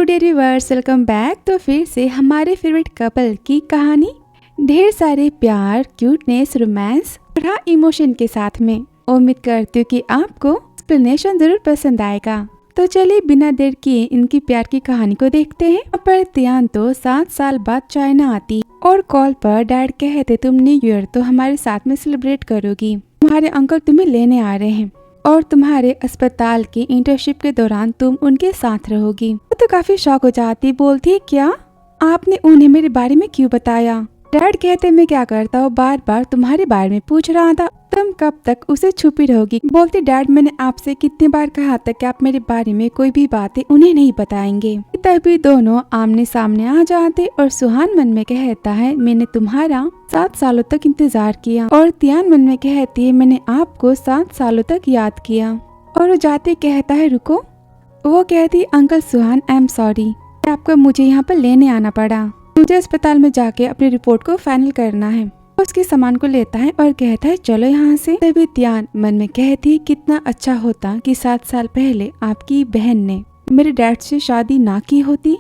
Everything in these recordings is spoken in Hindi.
Hello dear viewers, welcome back. तो फिर से हमारे फेवरेट कपल की कहानी, ढेर सारे प्यार, क्यूटनेस, रोमांस और इमोशन के साथ में। उम्मीद करती हूँ कि आपको एक्सप्लेनेशन जरूर पसंद आएगा। तो चलिए बिना देर किए इनकी प्यार की कहानी को देखते हैं। यहाँ पर तियान तो 7 साल बाद चाइना आती और कॉल पर डैड कहते तुम न्यू ईयर तो हमारे साथ में सेलिब्रेट करोगी, तुम्हारे अंकल तुम्हें लेने आ रहे हैं और तुम्हारे अस्पताल की इंटर्नशिप के दौरान तुम उनके साथ रहोगी। वो तो काफी शॉक हो जाती, बोलती है क्या आपने उन्हें मेरे बारे में क्यों बताया? डैड कहते मैं क्या करता हूँ, बार बार तुम्हारे बारे में पूछ रहा था, तुम कब तक उसे छुपी रहोगी? बोलती डैड मैंने आपसे कितनी बार कहा था कि आप मेरे बारे में कोई भी बातें उन्हें नहीं बताएंगे। तभी दोनों आमने सामने आ जाते और सुहान मन में कहता है मैंने तुम्हारा 7 सालों तक इंतजार किया, और तियान मन में कहती है मैंने आपको 7 सालों तक याद किया। और वो जाते कहता है रुको। वो कहती uncle Suhan I am sorry, आपको मुझे यहाँ पर लेने आना पड़ा, मुझे अस्पताल में जाके अपनी रिपोर्ट को फाइनल करना है। उसके सामान को लेता है और कहता है चलो यहाँ से। तभी तियान मन में कहती है कितना अच्छा होता कि 7 साल पहले आपकी बहन ने मेरे डैड से शादी ना की होती।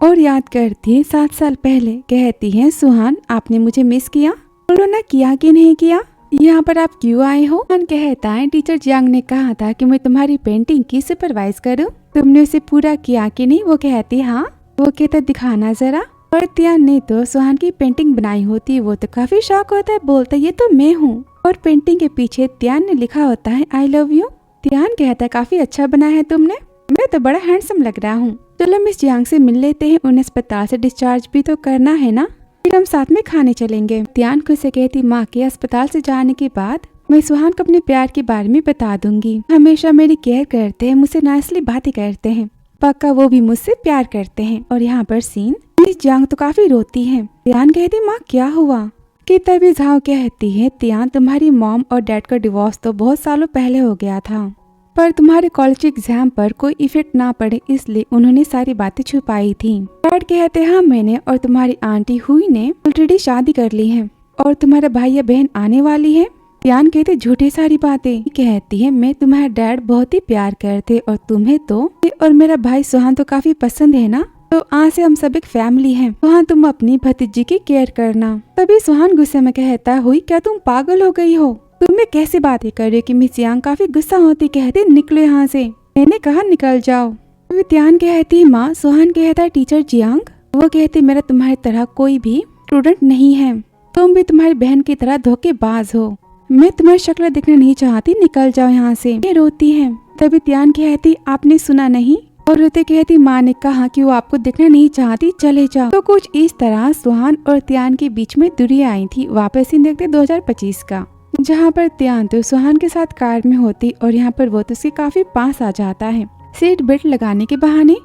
और याद करती है 7 साल पहले, कहती है सुहान आपने मुझे मिस किया? बोलो ना किया कि नहीं किया, यहाँ पर आप क्यों आए हो? सुहान कहता है टीचर जियांग ने कहा था कि मैं तुम्हारी पेंटिंग की सुपरवाइज करूँ, तुमने उसे पूरा किया कि नहीं? वो कहती हाँ। वो कहता दिखाना जरा। और तियान ने तो सुहान की पेंटिंग बनाई होती, वो तो काफी शॉक होता है, बोलता है ये तो मैं हूँ। और पेंटिंग के पीछे तियान ने लिखा होता है आई लव यू। तियान कहता है काफी अच्छा बना है तुमने, मैं तो बड़ा हैंडसम लग रहा हूँ। चलो मिस जियांग से मिल लेते हैं, उन्हें अस्पताल से डिस्चार्ज भी तो करना है ना, फिर हम साथ में खाने चलेंगे। तियान खुद से कहती माँ के अस्पताल से जाने के बाद मैं सुहान को अपने प्यार के बारे में बता दूंगी, हमेशा मेरी केयर करते हैं, मुझसे नाइसली बातें करते हैं, पक्का वो भी मुझसे प्यार करते हैं। और यहाँ पर सीन मिस जियांग तो काफी रोती है। तियान कहती माँ क्या हुआ? कि तभी झाओ कहती है तियान तुम्हारी मॉम और डैड का डिवोर्स तो बहुत सालों पहले हो गया था, पर तुम्हारे कॉलेज एग्जाम पर कोई इफेक्ट ना पड़े इसलिए उन्होंने सारी बातें छुपाई थी। डैड कहते हाँ मैंने और तुम्हारी आंटी हुई ने ऑलरेडी शादी कर ली है और तुम्हारा भाई या बहन आने वाली है। तियान कहते झूठी सारी बातें। कहती है मैं तुम्हारा डैड बहुत ही प्यार करते और तुम्हें तो और मेरा भाई सुहान तो काफी पसंद है ना, तो आज से हम सब एक फैमिली हैं। सुहान तुम अपनी भतीजी की केयर करना। तभी सुहान गुस्से में कहता हुई क्या तुम पागल हो गई हो, तुम्हें कैसे बातें कर रही हो? कि मिस जियांग काफी गुस्सा होती, कहती निकलो यहाँ से, मैंने कहा निकल जाओ। तभी तियान कहती माँ। सुहान कहता है टीचर जियांग, वो कहती मेरा तुम्हारी तरह कोई भी स्टूडेंट नहीं है, तुम भी तुम्हारी बहन की तरह धोखेबाज हो, मैं तुम्हारी शक्ल देखना नहीं चाहती, निकल जाओ यहाँ से। ये रोती है। तभी तियान कहती आपने सुना नहीं? और रोते कहती माँ ने कहा कि वो आपको देखना नहीं चाहती, चले जाओ। तो कुछ इस तरह सुहान और तियान के बीच में दूरी आई थी। वापस ही देखते 2025 का, जहाँ पर तियान तो सुहान के साथ कार में होती और यहाँ पर वो तो उसके काफी पास आ जाता है सीट बेल्ट लगाने के बहाने।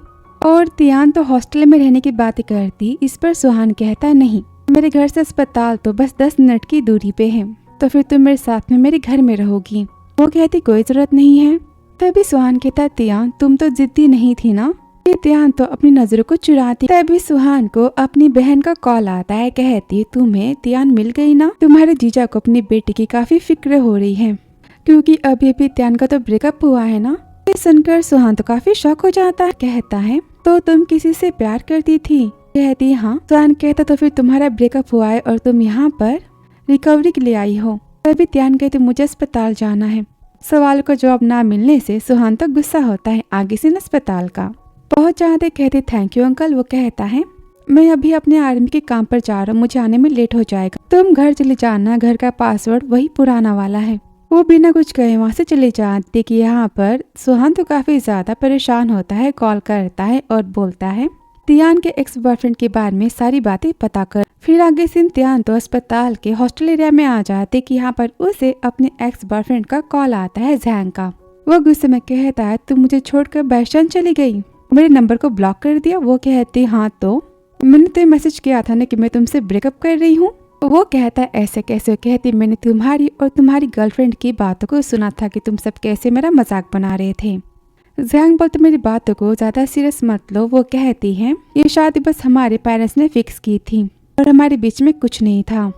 और तियान तो हॉस्टल में रहने की बातें करती, इस पर सुहान कहता नहीं मेरे घर से अस्पताल तो बस 10 मिनट की दूरी पे है, तो फिर तुम मेरे साथ में मेरे घर में रहोगी। वो कहती कोई जरूरत नहीं है। तभी सुहान कहता तियान तुम तो जिद्दी नहीं थी ना। ये तियान तो अपनी नजरों को चुराती। तभी सुहान को अपनी बहन का कॉल आता है, कहती तुम्हें तियान मिल गई ना, तुम्हारे जीजा को अपनी बेटी की काफी फिक्र हो रही है क्योंकि अभी अभी तियान का तो ब्रेकअप हुआ है ना। ये सुनकर सुहान तो काफी शॉक हो जाता है, कहता है तो तुम किसी से प्यार करती थी? कहती हाँ। सुहान कहता तो फिर तुम्हारा ब्रेकअप हुआ है और तुम यहाँ पर रिकवरी के लिए आई हो। तभी तियान कहती मुझे अस्पताल जाना है। सवाल का जवाब ना मिलने से सुहान तो गुस्सा होता है। आगे से अस्पताल का पहुंच जाते कहते थैंक यू अंकल। वो कहता है मैं अभी अपने आर्मी के काम पर जा रहा हूँ, मुझे आने में लेट हो जाएगा, तुम घर चले जाना, घर का पासवर्ड वही पुराना वाला है। वो बिना कुछ कहे वहाँ से चले जाते कि यहाँ पर सुहान तो काफी ज्यादा परेशान होता है, कॉल करता है और बोलता है तियान के एक्स बॉयफ्रेंड के बारे में सारी बातें पता कर। फिर आगे से तियान तो अस्पताल के हॉस्टल एरिया में आ जाते कि यहाँ पर उसे अपने एक्स बॉयफ्रेंड का कॉल आता है जैंग का। वो गुस्से में कहता है तुम मुझे छोड़कर बैशान चली गई, मेरे नंबर को ब्लॉक कर दिया। वो कहती हाँ तो मैंने तो मैसेज किया था ना कि मैं तुमसे ब्रेकअप कर रही हूँ। वो कहता है ऐसे कैसे? कहती मैंने तुम्हारी और तुम्हारी गर्लफ्रेंड की बातों को सुना था कि तुम सब कैसे मेरा मजाक बना रहे थे। जैंग बोलते मेरी बातों को ज्यादा सीरियस मत लो। वो कहती है ये शादी बस हमारे पेरेंट्स ने फिक्स की थी और हमारे बीच में कुछ नहीं था,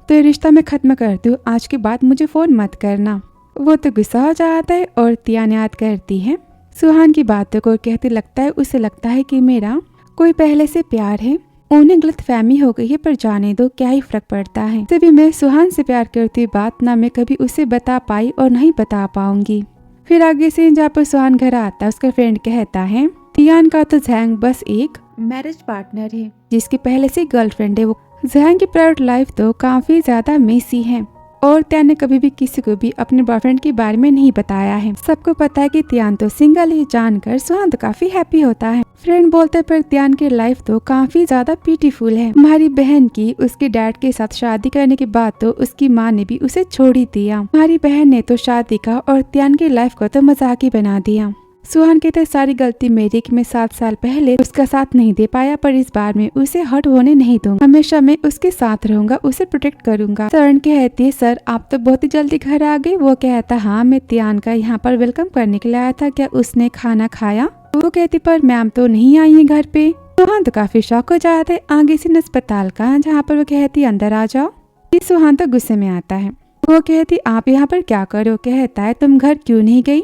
तो ये रिश्ता मैं खत्म करती हूँ, आज के बाद मुझे फोन मत करना। वो तो गुस्सा हो जाता है और तियान याद करती है सुहान की बातों को कहती लगता है उसे लगता है कि मेरा कोई पहले से प्यार है। उन्हें गलतफहमी हो गई है, पर जाने दो, क्या ही फर्क पड़ता है। तभी मैं सुहान से प्यार करती हुई बात ना मैं कभी उसे बता पाई और नहीं बता पाऊंगी। फिर आगे से जहाँ पर सुहान घर आता है, उसका फ्रेंड कहता है तियान का तो जैंग बस एक मैरिज पार्टनर है जिसकी पहले से गर्लफ्रेंड है। वो जैंग की प्राइवेट लाइफ तो काफी ज्यादा मेसी है और त्यान ने कभी भी किसी को भी अपने बॉयफ्रेंड के बारे में नहीं बताया है। सबको पता है कि त्यान तो सिंगल है। जानकर सुहान तो काफी हैप्पी होता है। फ्रेंड बोलते पर त्यान की लाइफ तो काफी ज्यादा ब्यूटीफुल है। हमारी बहन की उसके डैड के साथ शादी करने के बाद तो उसकी माँ ने भी उसे छोड़ ही दिया। हमारी बहन ने तो शादी का और त्यान की लाइफ को तो मजाक ही बना दिया। सुहान कहते सारी गलती मेरी कि मैं 7 साल पहले उसका साथ नहीं दे पाया, पर इस बार मैं उसे हर्ट होने नहीं दूंगा। हमेशा मैं उसके साथ रहूंगा, उसे प्रोटेक्ट करूंगा। सरण कहती है सर आप तो बहुत ही जल्दी घर आ गए। वो कहता हाँ मैं त्यान का यहाँ पर वेलकम करने के लिए आया था, क्या उसने खाना खाया? वो कहती पर मैम तो नहीं आई है घर पे। सुहान तो काफी शॉक हो जाता है। आगे से अस्पताल का जहाँ पर वो कहती अंदर आ जाओ। सुहान तो गुस्से में आता है। वो कहती आप यहाँ पर क्या करो? कहता है तुम घर क्यों नहीं गई?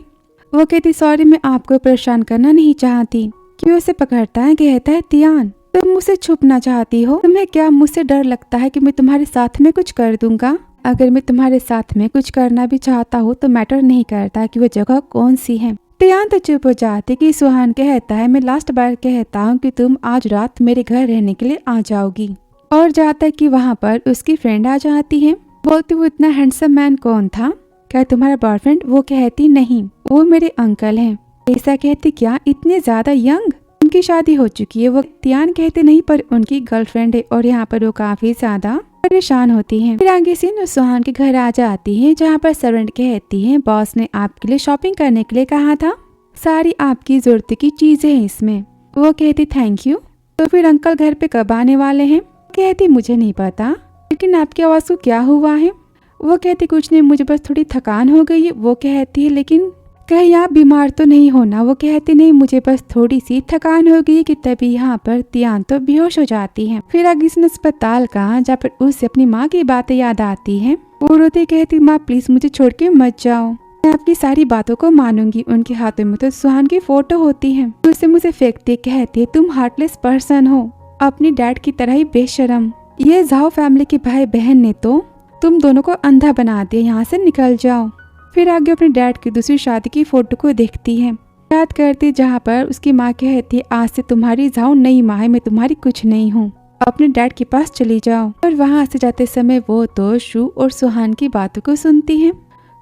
वो कहती सॉरी मैं आपको परेशान करना नहीं चाहती। क्यों उसे पकड़ता है? कहता है तियान तुम मुझसे छुपना चाहती हो। तुम्हें क्या मुझसे डर लगता है कि मैं तुम्हारे साथ में कुछ कर दूंगा? अगर मैं तुम्हारे साथ में कुछ करना भी चाहता हूँ तो मैटर नहीं करता कि वो जगह कौन सी है। तियान तो चुप हो जाती कि सुहान कहता है मैं लास्ट बार कहता हूँ कि तुम आज रात मेरे घर रहने के लिए आ जाओगी। और जाता है कि वहाँ पर उसकी फ्रेंड आ जाती है। बोलती वो इतना हैंडसम मैन कौन था? क्या तुम्हारा बॉयफ्रेंड? वो कहती नहीं वो मेरे अंकल हैं। ऐसा कहती क्या इतने ज्यादा यंग? उनकी शादी हो चुकी है। वो तियान कहते नहीं पर उनकी गर्लफ्रेंड है और यहाँ पर वो काफी ज्यादा परेशान होती हैं। फिर आगे से सुहान के घर आ जाती है जहाँ पर सर्वेंट कहती है बॉस ने आपके लिए शॉपिंग करने के लिए कहा था, सारी आपकी जरूरत की चीजें हैं इसमें। वो कहती थैंक यू। तो फिर अंकल घर पे कब आने वाले हैं? कहती मुझे नहीं पता, लेकिन आपकी आवाज को क्या हुआ है? वो कहती कुछ नहीं, मुझे बस थोड़ी थकान हो गई है। वो कहती है लेकिन कहीं आप बीमार तो नहीं होना? वो कहती नहीं मुझे बस थोड़ी सी थकान हो गई कि तभी यहाँ पर तियान तो बेहोश हो जाती है। फिर आगे से अस्पताल का जहाँ पर उसे अपनी माँ की बातें याद आती है। वो रोती कहती माँ प्लीज मुझे छोड़ के मत जाओ, मैं आपकी सारी बातों को मानूंगी। उनके हाथों में तो सुहान की फोटो होती है। उसे मुझे फेंकती कहती तुम हार्टलेस पर्सन हो, अपनी डैड की तरह ही बेशरम। ये झाओ फैमिली के भाई बहन ने तो तुम दोनों को अंधा बना दिया, यहाँ से निकल जाओ। फिर आगे अपने डैड की दूसरी शादी की फोटो को देखती है, याद करती जहाँ पर उसकी माँ कहती है आज से तुम्हारी झाओ नई माँ है, मैं तुम्हारी कुछ नहीं हूँ, अपने डैड के पास चली जाओ। और वहाँ से जाते समय वो तो शू और सुहान की बातों को सुनती है।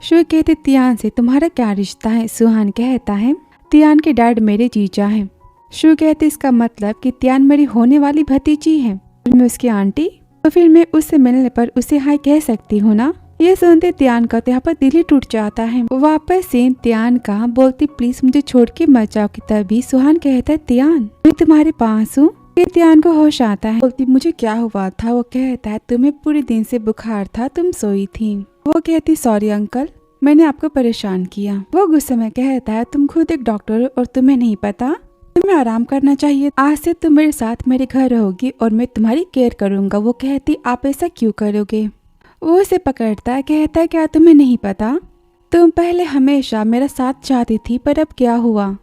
शू कहते तियान से तुम्हारा क्या रिश्ता है? सुहान कहता है तियान के डैड मेरे जीजा हैं। शू कहते इसका मतलब कि तियान मेरी होने वाली भतीजी है, मैं उसकी आंटी, तो फिर मैं उससे मिलने पर उसे हाय कह सकती हूँ ना? ये सुनते त्यान का तो यहाँ पर दिल ही टूट जाता है। वापस से त्यान का बोलती प्लीज मुझे छोड़ के मत जाओ कि तभी सुहान कहता है त्यान मैं तुम्हारे पास हूँ। फिर त्यान को होश आता है। बोलती मुझे क्या हुआ था? वो कहता है तुम्हें पूरे दिन से बुखार था, तुम सोई थी। वो कहती सॉरी अंकल, मैंने आपको परेशान किया। वो गुस्से में कहता है तुम खुद एक डॉक्टर हो और तुम्हें नहीं पता, तुम्हें आराम करना चाहिए। आज से तुम मेरे साथ मेरे घर रहोगी और मैं तुम्हारी केयर करूंगा। वो कहती आप ऐसा क्यों करोगे? वो उसे पकड़ता है, कहता है क्या तुम्हें नहीं पता, तुम पहले हमेशा मेरा साथ चाहती थी पर अब क्या हुआ?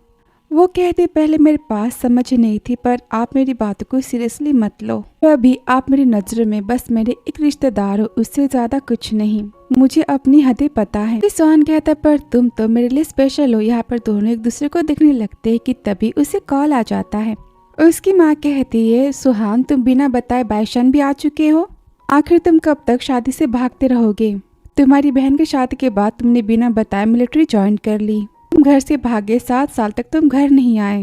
वो कहती पहले मेरे पास समझ नहीं थी, पर आप मेरी बात को सीरियसली मत लो। अभी आप मेरी नजर में बस मेरे एक रिश्तेदार हो, उससे ज्यादा कुछ नहीं। मुझे अपनी हदें पता है। सुहान कहता पर तुम तो मेरे लिए स्पेशल हो। यहाँ पर दोनों एक दूसरे को देखने लगते हैं कि तभी उसे कॉल आ जाता है। उसकी माँ कहती है सुहान तुम बिना बताए बाइशान भी आ चुके हो, आखिर तुम कब तक शादी से भागते रहोगे? तुम्हारी बहन की शादी के बाद तुमने बिना बताए मिलिट्री ज्वाइन कर ली, तुम घर से भागे, 7 साल तक तुम घर नहीं आए।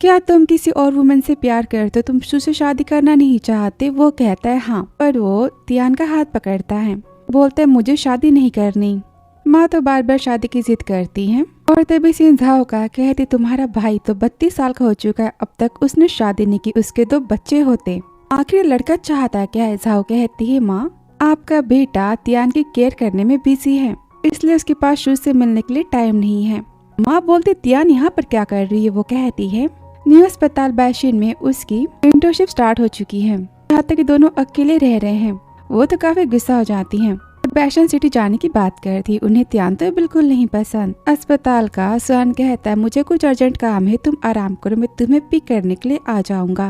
क्या तुम किसी और वुमन से प्यार करते हो? तुम शू से शादी करना नहीं चाहते? वो कहता है हाँ, पर वो तियान का हाथ पकड़ता है, बोलता है मुझे शादी नहीं करनी। माँ तो बार बार शादी की जिद करती है और तभी से झाओ का कहती तुम्हारा भाई तो 32 साल का हो चुका है, अब तक उसने शादी नहीं की, उसके 2 बच्चे होते, आखिर लड़का चाहता क्या है? झाओ कहती है माँ आपका बेटा तियान की केयर करने में बिजी है, इसलिए उसके पास शू से मिलने के लिए टाइम नहीं है। माँ बोलती तियान यहाँ पर क्या कर रही है? वो कहती है न्यू अस्पताल बैशिन में उसकी इंटर्नशिप स्टार्ट हो चुकी है, यहाँ तक कि दोनों अकेले रह रहे हैं। वो तो काफी गुस्सा हो जाती हैं। फैशन सिटी जाने की बात कर थी। उन्हें त्यान तो बिल्कुल नहीं पसंद। अस्पताल का सुहान कहता है मुझे कुछ अर्जेंट काम है, तुम आराम करो, मैं तुम्हें पिक करने के लिए आ जाऊंगा।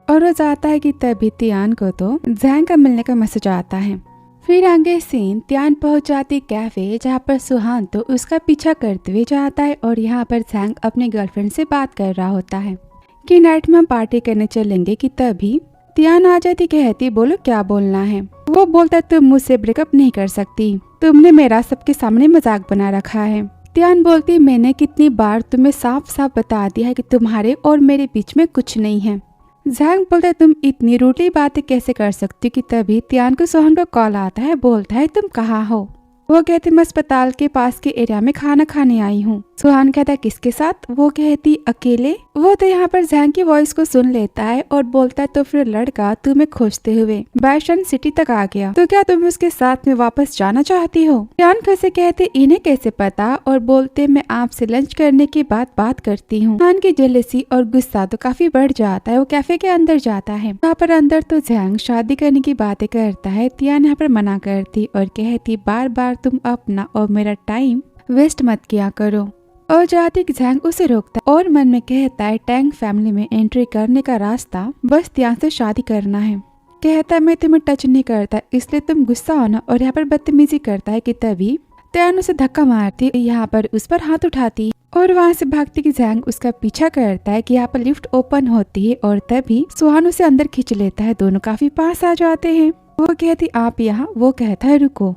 और वो जाता है कि तभी त्यान को तो जैंग का मिलने का मैसेज आता है। फिर आगे सीन त्यान पहुंच जाती कैफे, जहाँ पर सुहान तो उसका पीछा करते हुए जाता है और यहाँ पर जैंग अपने गर्लफ्रेंड से बात कर रहा होता है कि नाइट में हम पार्टी करने चलेंगे। कि तभी त्यान आ जाती, कहती बोलो क्या बोलना है। वो बोलता तुम मुझसे ब्रेकअप नहीं कर सकती, तुमने मेरा सबके सामने मजाक बना रखा है। त्यान बोलती मैंने कितनी बार तुम्हें साफ साफ बता दिया है कि तुम्हारे और मेरे बीच में कुछ नहीं है। जैंग बोलता है तुम इतनी रूटी बातें कैसे कर सकती हो। कि तभी त्यान को सुहान का कॉल आता है, बोलता है तुम कहाँ हो। वो कहती मैं अस्पताल के पास के एरिया में खाना खाने आई हूँ। सुहान कहता है किसके साथ। वो कहती अकेले। वो तो यहाँ पर जैंग की वॉइस को सुन लेता है और बोलता है तो फिर लड़का तुम्हें खोजते हुए फैशन सिटी तक आ गया, तो क्या तुम उसके साथ में वापस जाना चाहती हो। त्यान कैसे कहते इन्हें कैसे पता, और बोलते मैं आपसे लंच करने की बात करती हूँ। सुहान की जेलसी और गुस्सा तो काफी बढ़ जाता है। वो कैफे के अंदर जाता है, वहाँ पर अंदर तो जैंग शादी करने की बातें करता है। त्यान यहाँ पर मना करती और कहती बार बार तुम अपना और मेरा टाइम वेस्ट मत किया करो। और जाती जैंग उसे रोकता और मन में कहता है टैंग फैमिली में एंट्री करने का रास्ता बस त्यान से शादी करना है। कहता है मैं तुम्हें टच नहीं करता इसलिए तुम गुस्सा होना, और यहाँ पर बदतमीजी करता है। कि तभी त्यान उसे धक्का मारती, यहाँ पर उस पर हाथ उठाती और वहाँ से भागती कि जैंग उसका पीछा करता है। कि यहाँ पर लिफ्ट ओपन होती है और तभी सुहान उसे अंदर खींच लेता है। दोनों काफी पास आ जाते हैं। वो कहती आप यहाँ, वो कहता है रुको,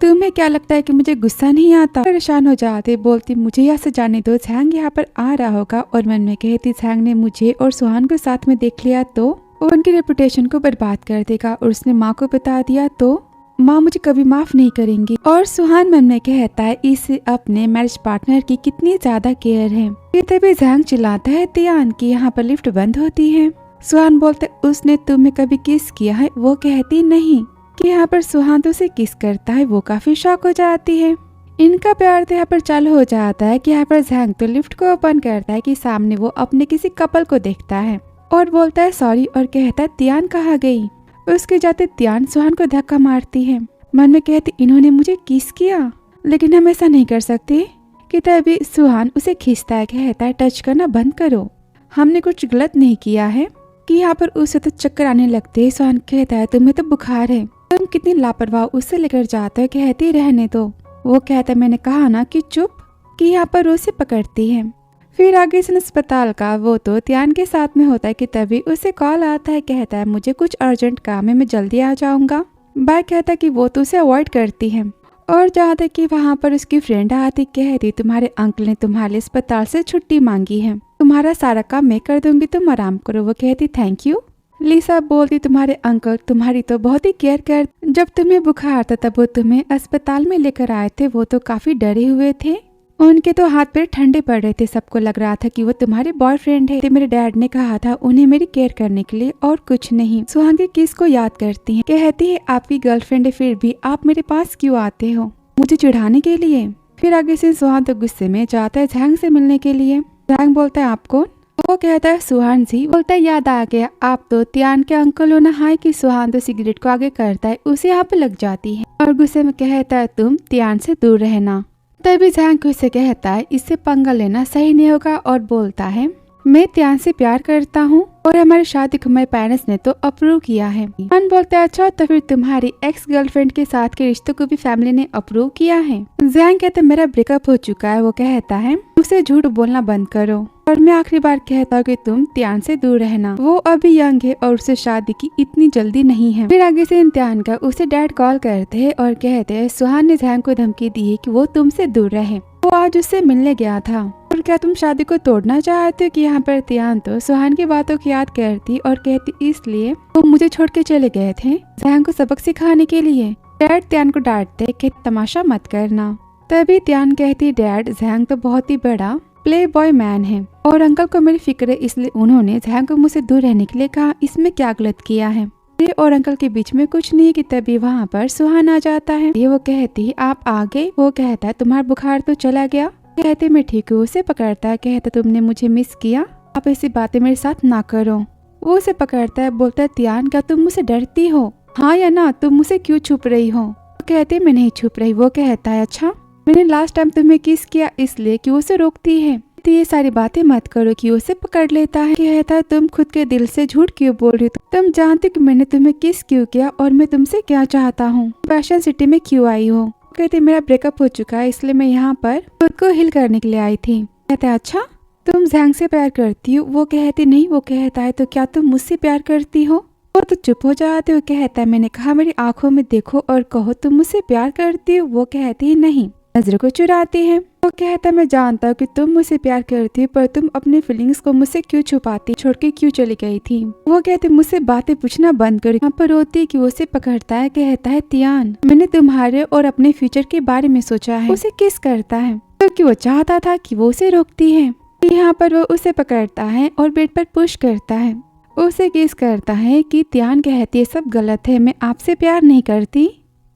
तुम्हें क्या लगता है कि मुझे गुस्सा नहीं आता। परेशान हो जाते, बोलती मुझे यहाँ से जाने दो, जैंग यहाँ पर आ रहा होगा। और मन में कहती जैंग ने मुझे और सुहान को साथ में देख लिया तो वो उनकी रेपुटेशन को बर्बाद कर देगा, और उसने माँ को बता दिया तो माँ मुझे कभी माफ नहीं करेंगी। और सुहान मन में कहता है इसे अपने मैरिज पार्टनर की कितनी ज्यादा केयर है। तभी जैंग चिल्लाता है त्यान की यहाँ पर लिफ्ट बंद होती है। सुहान बोलते उसने तुम्हें कभी किस किया है। वो कहती नहीं। कि यहाँ पर सुहान तो उसे किस करता है। वो काफी शॉक हो जाती है। इनका प्यार तो यहाँ पर चालू हो जाता है कि यहाँ पर जैंग तो लिफ्ट को ओपन करता है कि सामने वो अपने किसी कपल को देखता है और बोलता है सॉरी, और कहता है त्यान कहाँ गई। उसके जाते त्यान सुहान को धक्का मारती है। मन में कहती इन्होंने मुझे किस किया, लेकिन हम ऐसा नहीं कर सकते। कि तभी सुहान उसे खींचता है, कहता है टच करना बंद करो, हमने कुछ गलत नहीं किया है। कि यहाँ पर उसे तो चक्कर आने लगते हैं। सुहान कहता है तुम्हें तो बुखार है, तुम कितनी लापरवाह उससे लेकर जाते हो। कहती रहने दो। वो कहता मैंने कहा ना कि चुप। कि यहाँ पर उसे पकड़ती है। फिर आगे से अस्पताल का वो तो त्यान के साथ में होता है। कि तभी उसे कॉल आता है, कहता है मुझे कुछ अर्जेंट काम है, मैं जल्दी आ जाऊंगा। बाय कहता है कि वो तो उसे अवॉइड करती है। और जहाँ तक कि वहाँ पर उसकी फ्रेंड आती, कहती तुम्हारे अंकल ने तुम्हारे अस्पताल से छुट्टी मांगी है, तुम्हारा सारा काम मैं कर दूंगी, तुम आराम करो। वो कहती थैंक यू। लिसा बोलती तुम्हारे अंकल तुम्हारी तो बहुत ही केयर कर, जब तुम्हें बुखार था तब वो तुम्हें अस्पताल में लेकर आए थे, वो तो काफी डरे हुए थे, उनके तो हाथ पैर ठंडे पड़ रहे थे, सबको लग रहा था कि वो तुम्हारे बॉयफ्रेंड है। मेरे डैड ने कहा था उन्हें मेरी केयर करने के लिए और कुछ नहीं। सुहान की किस को याद करती है, कहती है आपकी गर्लफ्रेंड है फिर भी आप मेरे पास क्यों आते हो, मुझे चिढ़ाने के लिए। फिर आगे से सुहान तो गुस्से में जाता है जैंग से मिलने के लिए। जैंग बोलता है आप कौन। वो कहता है सुहान जी। बोलता है याद आ गया, आप तो त्यान के अंकल हो ना। हाय कि सुहान तो सिगरेट को आगे करता है, उसे यहाँ पे लग जाती है और गुस्से में कहता है तुम त्यान से दूर रहना। तभी जैंग उसे कहता है इससे पंगा लेना सही नहीं होगा और बोलता है मैं त्यान से प्यार करता हूँ और हमारी शादी को मेरे पेरेंट्स ने तो अप्रूव किया है। त्यान बोलता है अच्छा तो फिर तुम्हारी एक्स गर्लफ्रेंड के साथ के रिश्तों को भी फैमिली ने अप्रूव किया है। जैंग कहता है मेरा ब्रेकअप हो चुका है। वो कहता है उसे झूठ बोलना बंद करो और मैं आखिरी बार कहता हूँ कि तुम त्यान से दूर रहना, वो अभी यंग है और उसे शादी की इतनी जल्दी नहीं है। फिर आगे से त्यान का उसे डैड कॉल करते हैं और कहते हैं सुहान ने जैंग को धमकी दी है कि वो तुमसे दूर रहे, वो आज उससे मिलने गया था और क्या तुम शादी को तोड़ना चाहते हो। कि यहाँ पर त्यान तो सुहान की बातों की याद करती और कहती इसलिए वो मुझे छोड़ के चले गए थे जैंग को सबक सिखाने के लिए। डैड त्यान को डांटते कि तमाशा मत करना। तभी त्यान कहती डैड जैंग तो बहुत ही बड़ा प्ले बॉय मैन है और अंकल को मेरी फिक्र है, इसलिए उन्होंने जैंग को मुझसे दूर रहने के लिए कहा। इसमें क्या गलत किया है, ये और अंकल के बीच में कुछ नहीं है। कि तभी वहाँ पर सुहान आ जाता है। ये वो कहती आप आ गए। वो कहता है तुम्हारा बुखार तो चला गया। कहते मैं ठीक हूँ। उसे पकड़ता है, कहता तुमने मुझे मिस किया, आप ऐसी बातें मेरे साथ ना करो। वो उसे पकड़ता है, बोलता है त्यान क्या तुम मुझसे डरती हो, हाँ या ना, तुम मुझसे क्यों छुप रही हो। कहती मैं नहीं छुप रही। वो कहता है अच्छा, मैंने लास्ट टाइम तुम्हें किस किया इसलिए कि उसे रोकती है। तो ये सारी बातें मत करो कि उसे पकड़ लेता है। कहता है तुम खुद के दिल से झूठ क्यों बोल रही हो? तुम जानती कि मैंने तुम्हें किस क्यों किया और मैं तुमसे क्या चाहता हूँ, फैशन सिटी में क्यों आई हो? कहती मेरा ब्रेकअप हो चुका है इसलिए मैं यहाँ पर खुद को हिल करने के लिए आई थी। कहता है अच्छा, तुम जैंग से प्यार करती हो? वो कहती नहीं। वो कहता है तो क्या तुम मुझसे प्यार करती हो? वो तो चुप हो जाते हो। कहता है मैंने कहा मेरी आंखों में देखो और कहो तुम मुझसे प्यार करती हो। वो कहती है नहीं, नजर को चुराती है। वो कहता है मैं जानता हूँ कि तुम मुझसे प्यार करती हो, पर तुम अपनी फीलिंग्स को मुझसे क्यों छुपाती, छोड़ के क्यों चली गई थी? वो कहती मुझसे बातें पूछना बंद करो। यहाँ पर रोती कि वो उसे पकड़ता है। कहता है तियान, मैंने तुम्हारे और अपने फ्यूचर के बारे में सोचा है। उसे किस करता है क्योंकि वो चाहता था कि वो उसे रोकती है। यहाँ पर वो उसे पकड़ता है और बेड पर पुश करता है। उसे किस करता है कि तियान कहती है सब गलत है, मैं आपसे प्यार नहीं करती।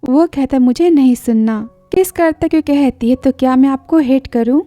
वो कहता मुझे नहीं सुनना। किस करता क्यों? कहती है तो क्या मैं आपको हेट करूं?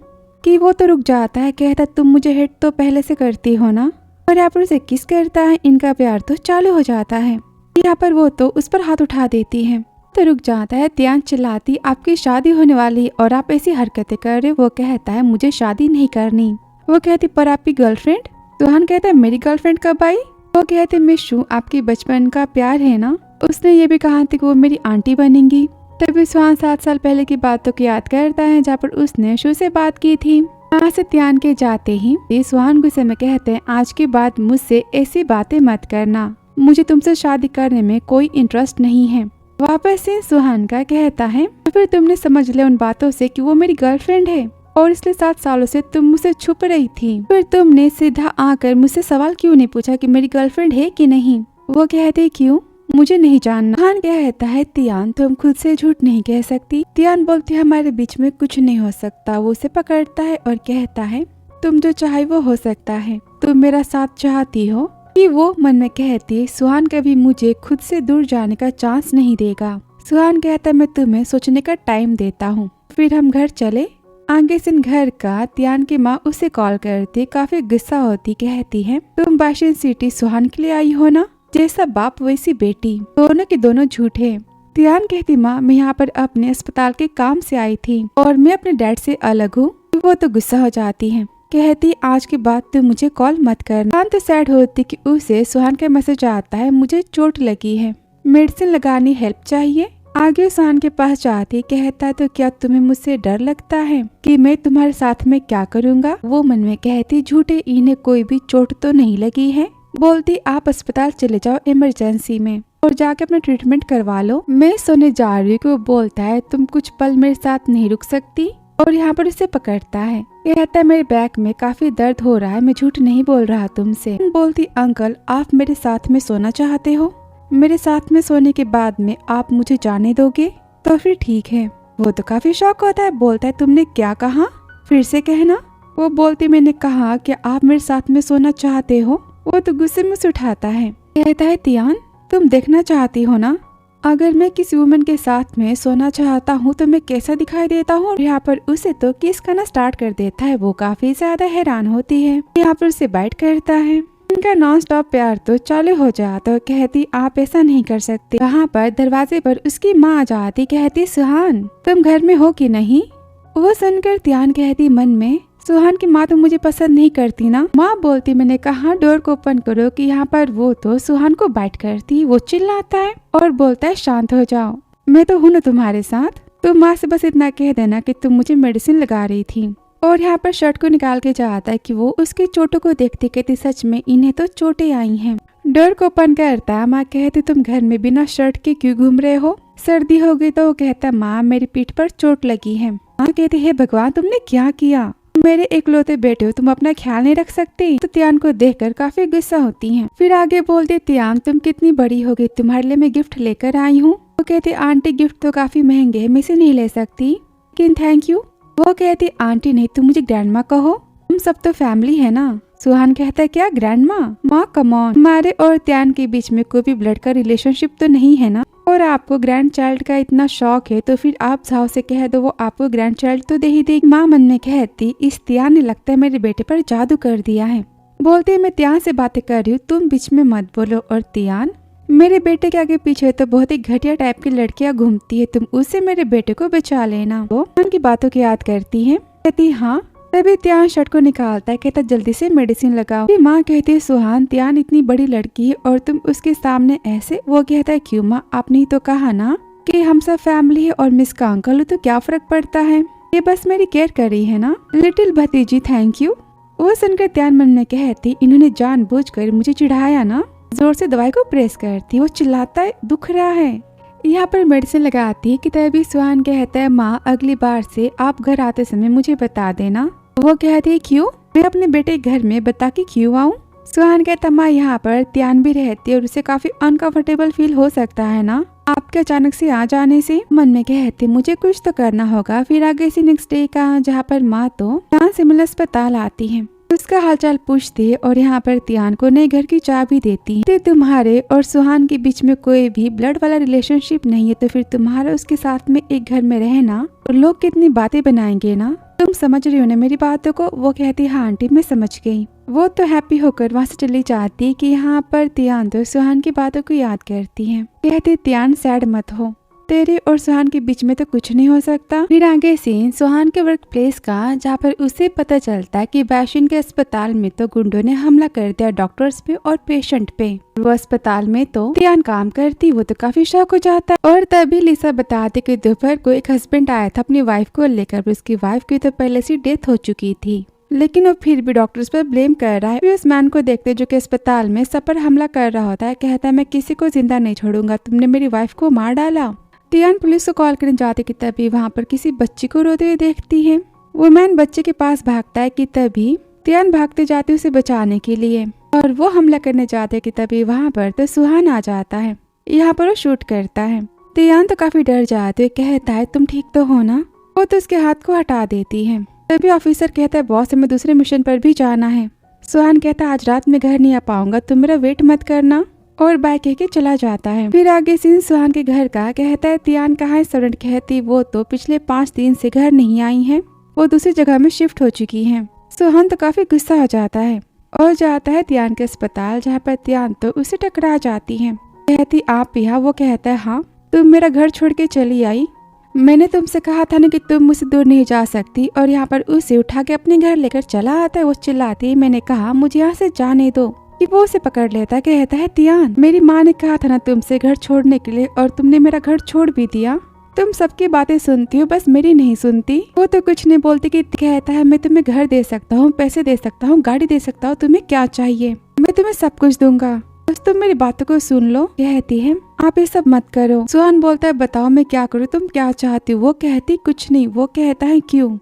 कि वो तो रुक जाता है। कहता तुम मुझे हेट तो पहले से करती हो ना। और यहाँ पर उसे किस करता है। इनका प्यार तो चालू हो जाता है। यहाँ पर वो तो उस पर हाथ उठा देती है तो रुक जाता है। तियान चिल्लाती आपकी शादी होने वाली और आप ऐसी हरकतें कर रहे हो। वो कहता है मुझे शादी नहीं करनी। वो कहती पर आपकी गर्लफ्रेंड? सुहान कहता है मेरी गर्लफ्रेंड कब आई? वो कहते मैं शू आपकी बचपन का प्यार है ना। उसने ये भी कहा था कि वो मेरी आंटी बनेंगी। तभी सुहान 7 साल पहले की बातों को याद करता है जहाँ पर उसने शू से बात की थी। वहाँ से तियान के जाते ही सुहान गुस्से में कहते हैं आज के बाद मुझसे ऐसी बातें मत करना, मुझे तुमसे शादी करने में कोई इंटरेस्ट नहीं है। वापस से सुहान का कहता है फिर तुमने समझ लिया उन बातों से कि वो मेरी गर्लफ्रेंड है और इसलिए 7 सालों से तुम मुझसे छुप रही थी। फिर तुमने सीधा आकर मुझसे सवाल क्यों नहीं पूछा कि मेरी गर्लफ्रेंड है कि नहीं? वो कहते क्यों, मुझे नहीं जानना। खान कहता है तियान तुम खुद से झूठ नहीं कह सकती। तियान बोलती है हमारे बीच में कुछ नहीं हो सकता। वो उसे पकड़ता है और कहता है तुम जो चाहे वो हो सकता है, तुम मेरा साथ चाहती हो? कि वो मन में कहती है सुहान कभी मुझे खुद से दूर जाने का चांस नहीं देगा। सुहान कहता है मैं तुम्हें सोचने का टाइम देता हूँ। फिर हम घर चले। आगे से घर का तियान की माँ उसे कॉल करती, काफी गुस्सा होती। कहती है तुम वाशिंगटन सिटी सुहान के लिए आई हो ना, जैसा बाप वैसी बेटी, दोनों के दोनों झूठे। तियान कहती माँ मैं यहाँ पर अपने अस्पताल के काम से आई थी और मैं अपने डैड से अलग हूँ। वो तो गुस्सा हो जाती है। कहती आज के बाद तुम मुझे कॉल मत करना। तियान तो सैड होती कि उसे सुहान का मैसेज आता है मुझे चोट लगी है, मेडिसिन लगानी, हेल्प चाहिए। आगे सुहान के पास जाती। कहता है तो क्या तुम्हें मुझसे डर लगता है कि मैं तुम्हारे साथ में क्या करूँगा? वो मन में कहती झूठे, इन्हें कोई भी चोट तो नहीं लगी है। बोलती आप अस्पताल चले जाओ इमरजेंसी में और जाके अपना ट्रीटमेंट करवा लो, मैं सोने जा रही हूँ। वो बोलता है तुम कुछ पल मेरे साथ नहीं रुक सकती और यहाँ पर उसे पकड़ता है। कहता है मेरे बैक में काफी दर्द हो रहा है, मैं झूठ नहीं बोल रहा तुमसे। बोलती अंकल आप मेरे साथ में सोना चाहते हो, मेरे साथ में सोने के बाद में आप मुझे जाने दोगे? तो फिर ठीक है। वो तो काफी शॉक होता है। बोलता है तुमने क्या कहा, फिर से कहना। वो बोलती मैंने कहा कि आप मेरे साथ में सोना चाहते हो। वो तो गुस्से में उठाता है। कहता है तियान तुम देखना चाहती हो ना, अगर मैं किसी वुमन के साथ में सोना चाहता हूँ तो मैं कैसा दिखाई देता हूँ। यहाँ पर उसे तो किस करना स्टार्ट कर देता है। वो काफी ज्यादा हैरान होती है। यहाँ पर उसे बाइट करता है। उनका नॉन स्टॉप प्यार तो चालू हो जाता है। कहती आप ऐसा नहीं कर सकते। वहाँ पर दरवाजे पर उसकी माँ आ जाती। कहती सुहान तुम घर में हो कि नहीं? वो सुनकर तियान कहती मन में सुहान की माँ तो मुझे पसंद नहीं करती ना। माँ बोलती मैंने कहा डोर को ओपन करो कि यहाँ पर वो तो सुहान को बाइट करती। वो चिल्लाता है और बोलता है शांत हो जाओ, मैं तो हूँ ना तुम्हारे साथ। तो माँ से बस इतना कह देना कि तुम मुझे मेडिसिन लगा रही थी। और यहाँ पर शर्ट को निकाल के जाता है कि वो उसकी चोटों को देखती। कहती सच में इन्हें तो चोटें आई हैं। डोर को ओपन करता है। माँ कहती तुम घर में बिना शर्ट के क्यों घूम रहे हो, सर्दी हो गई? तो वो कहता माँ मेरी पीठ पर चोट लगी है। माँ कहती है भगवान तुमने क्या किया, मेरे इकलौते बेटे हो, तुम अपना ख्याल नहीं रख सकती? तो तियान को देखकर काफी गुस्सा होती हैं। फिर आगे बोलते तियान तुम कितनी बड़ी हो गई, तुम्हारे लिए मैं गिफ्ट लेकर आई हूँ। वो कहती आंटी गिफ्ट तो काफी महंगे है, मैं इसे नहीं ले सकती, लेकिन थैंक यू। वो कहती आंटी नहीं तुम मुझे ग्रैंड माँ कहो, तुम सब तो फैमिली है ना। सुहान कहता है क्या ग्रैंड माँ? माँ कम ऑन, हमारे और तियान के बीच में कोई भी ब्लड का रिलेशनशिप तो नहीं है ना, और आपको ग्रैंड चाइल्ड का इतना शौक है तो फिर आप झाव से कह दो, वो आपको ग्रैंड चाइल्ड तो दे ही देगी। माँ मन में कहती इस तियान ने लगता है मेरे बेटे पर जादू कर दिया है। बोलती मैं तियान से बातें कर रही हूँ, तुम बीच में मत बोलो। और तियान मेरे बेटे के आगे पीछे तो बहुत ही घटिया टाइप की लड़कियां घूमती है, तुम उससे मेरे बेटे को बचा लेना। वो उनकी बातों की याद करती है, कहती हाँ। तभी त्यान शर्ट को निकालता है, कहता जल्दी से मेडिसिन लगाओ। फिर माँ कहती है सुहान त्यान इतनी बड़ी लड़की है और तुम उसके सामने ऐसे। वो कहता है क्यों माँ, आपने ही तो कहा ना कि हम सब फैमिली है और मिस का अंकल हो तो क्या फर्क पड़ता है, ये बस मेरी केयर कर रही है ना लिटिल भतीजी, थैंक यू। वो सुनकर त्यान मन में कहती इन्होंने जानबूझकर मुझे चिढ़ाया ना। जोर से दवाई को प्रेस करती, वो चिल्लाता है दुख रहा है। यहाँ पर मेडिसिन लगाती है कि तभी सुहान कहता है माँ अगली बार से आप घर आते समय मुझे बता देना। वो कहती है क्यों, मैं अपने बेटे घर में बता के क्यों आऊँ। सुहान कहता माँ यहाँ पर त्यान भी रहती है और उसे काफी अनकंफर्टेबल फील हो सकता है ना आपके अचानक से आ जाने से। मन में कहते मुझे कुछ तो करना होगा। फिर आगे से नेक्स्ट डे का जहाँ पर माँ तो त्यान सिमला अस्पताल आती है, उसका हालचाल पूछती है और यहाँ पर त्यान को नए घर की चाबी देती है। तुम्हारे और सुहान के बीच में कोई भी ब्लड वाला रिलेशनशिप नहीं है तो फिर तुम्हारा उसके साथ में एक घर में रहना और लोग कितनी बातें बनाएंगे ना, तुम समझ रही हो ना मेरी बातों को। वो कहती हाँ आंटी मैं समझ गई। वो तो हैप्पी होकर वहाँ से चली जाती कि यहाँ पर त्यान तो सुहान की बातों को याद करती है, कहती त्यान सैड मत हो, तेरे और सुहान के बीच में तो कुछ नहीं हो सकता। फिर आगे सीन सुहान के वर्क प्लेस का, जहाँ पर उसे पता चलता है कि वैशिन के अस्पताल में तो गुंडों ने हमला कर दिया डॉक्टर्स पे और पेशेंट पे। वो अस्पताल में तो त्यान काम करती, वो तो काफी शौक हो जाता है। और तभी लिसा बताती कि दोपहर को एक हस्बैंड आया था अपनी वाइफ को लेकर, उसकी वाइफ की तो पहले से डेथ हो चुकी थी लेकिन वो फिर भी डॉक्टर्स पर ब्लेम कर रहा है। फिर उस मैन को देखते जो कि अस्पताल में सब पर हमला कर रहा होता है, कहता है मैं किसी को जिंदा नहीं छोड़ूंगा, तुमने मेरी वाइफ को मार डाला। त्यान पुलिस को कॉल करने जाते कि तभी वहाँ पर किसी बच्ची को रोते हुए देखती है। वो मैन बच्चे के पास भागता है कि तभी त्यान भागते जाते उसे बचाने के लिए और वो हमला करने जाते कि तभी वहाँ पर तो सुहान आ जाता है। यहाँ पर वो शूट करता है। त्यान तो काफी डर जाते हुए कहता है तुम ठीक तो हो ना। वो तो उसके हाथ को हटा देती है। तभी ऑफिसर कहता है बॉस हमें दूसरे मिशन पर भी जाना है। सुहान कहता है आज रात में घर नहीं आ पाऊंगा, तुम मेरा वेट मत करना और बाय कह के चला जाता है। फिर आगे सीन सुहान के घर का, कहता है त्यान कहाँ है। स्टूडेंट कहती वो तो पिछले 5 दिन से घर नहीं आई है, वो दूसरी जगह में शिफ्ट हो चुकी है। सुहान तो काफी गुस्सा हो जाता है और जाता है त्यान के अस्पताल, जहाँ पर त्यान तो उसे टकरा जाती है। कहती आप यहाँ। वो कहता है हाँ तुम मेरा घर छोड़ के चली आई, मैंने तुमसे कहा था ना कि तुम मुझसे दूर नहीं जा सकती। और यहाँ पर उसे उठा के अपने घर लेकर चला आता है। वो चिल्लाती मैंने कहा मुझे यहाँ से जाने दो। कि वो उसे पकड़ लेता है, कहता है त्यान मेरी माँ ने कहा था ना तुमसे घर छोड़ने के लिए और तुमने मेरा घर छोड़ भी दिया। तुम सबकी बातें सुनती हो बस मेरी नहीं सुनती। वो तो कुछ नहीं बोलती कि कहता है मैं तुम्हें घर दे सकता हूँ, पैसे दे सकता हूँ, गाड़ी दे सकता हूँ, तुम्हें क्या चाहिए, मैं तुम्हें सब कुछ दूंगा, बस तुम मेरी बातों को सुन लो। कहती है आप ये सब मत करो। सुहान बोलता है बताओ मैं क्या करूँ, तुम क्या चाहती हो। वो कहती कुछ नहीं। वो कहता है क्यों।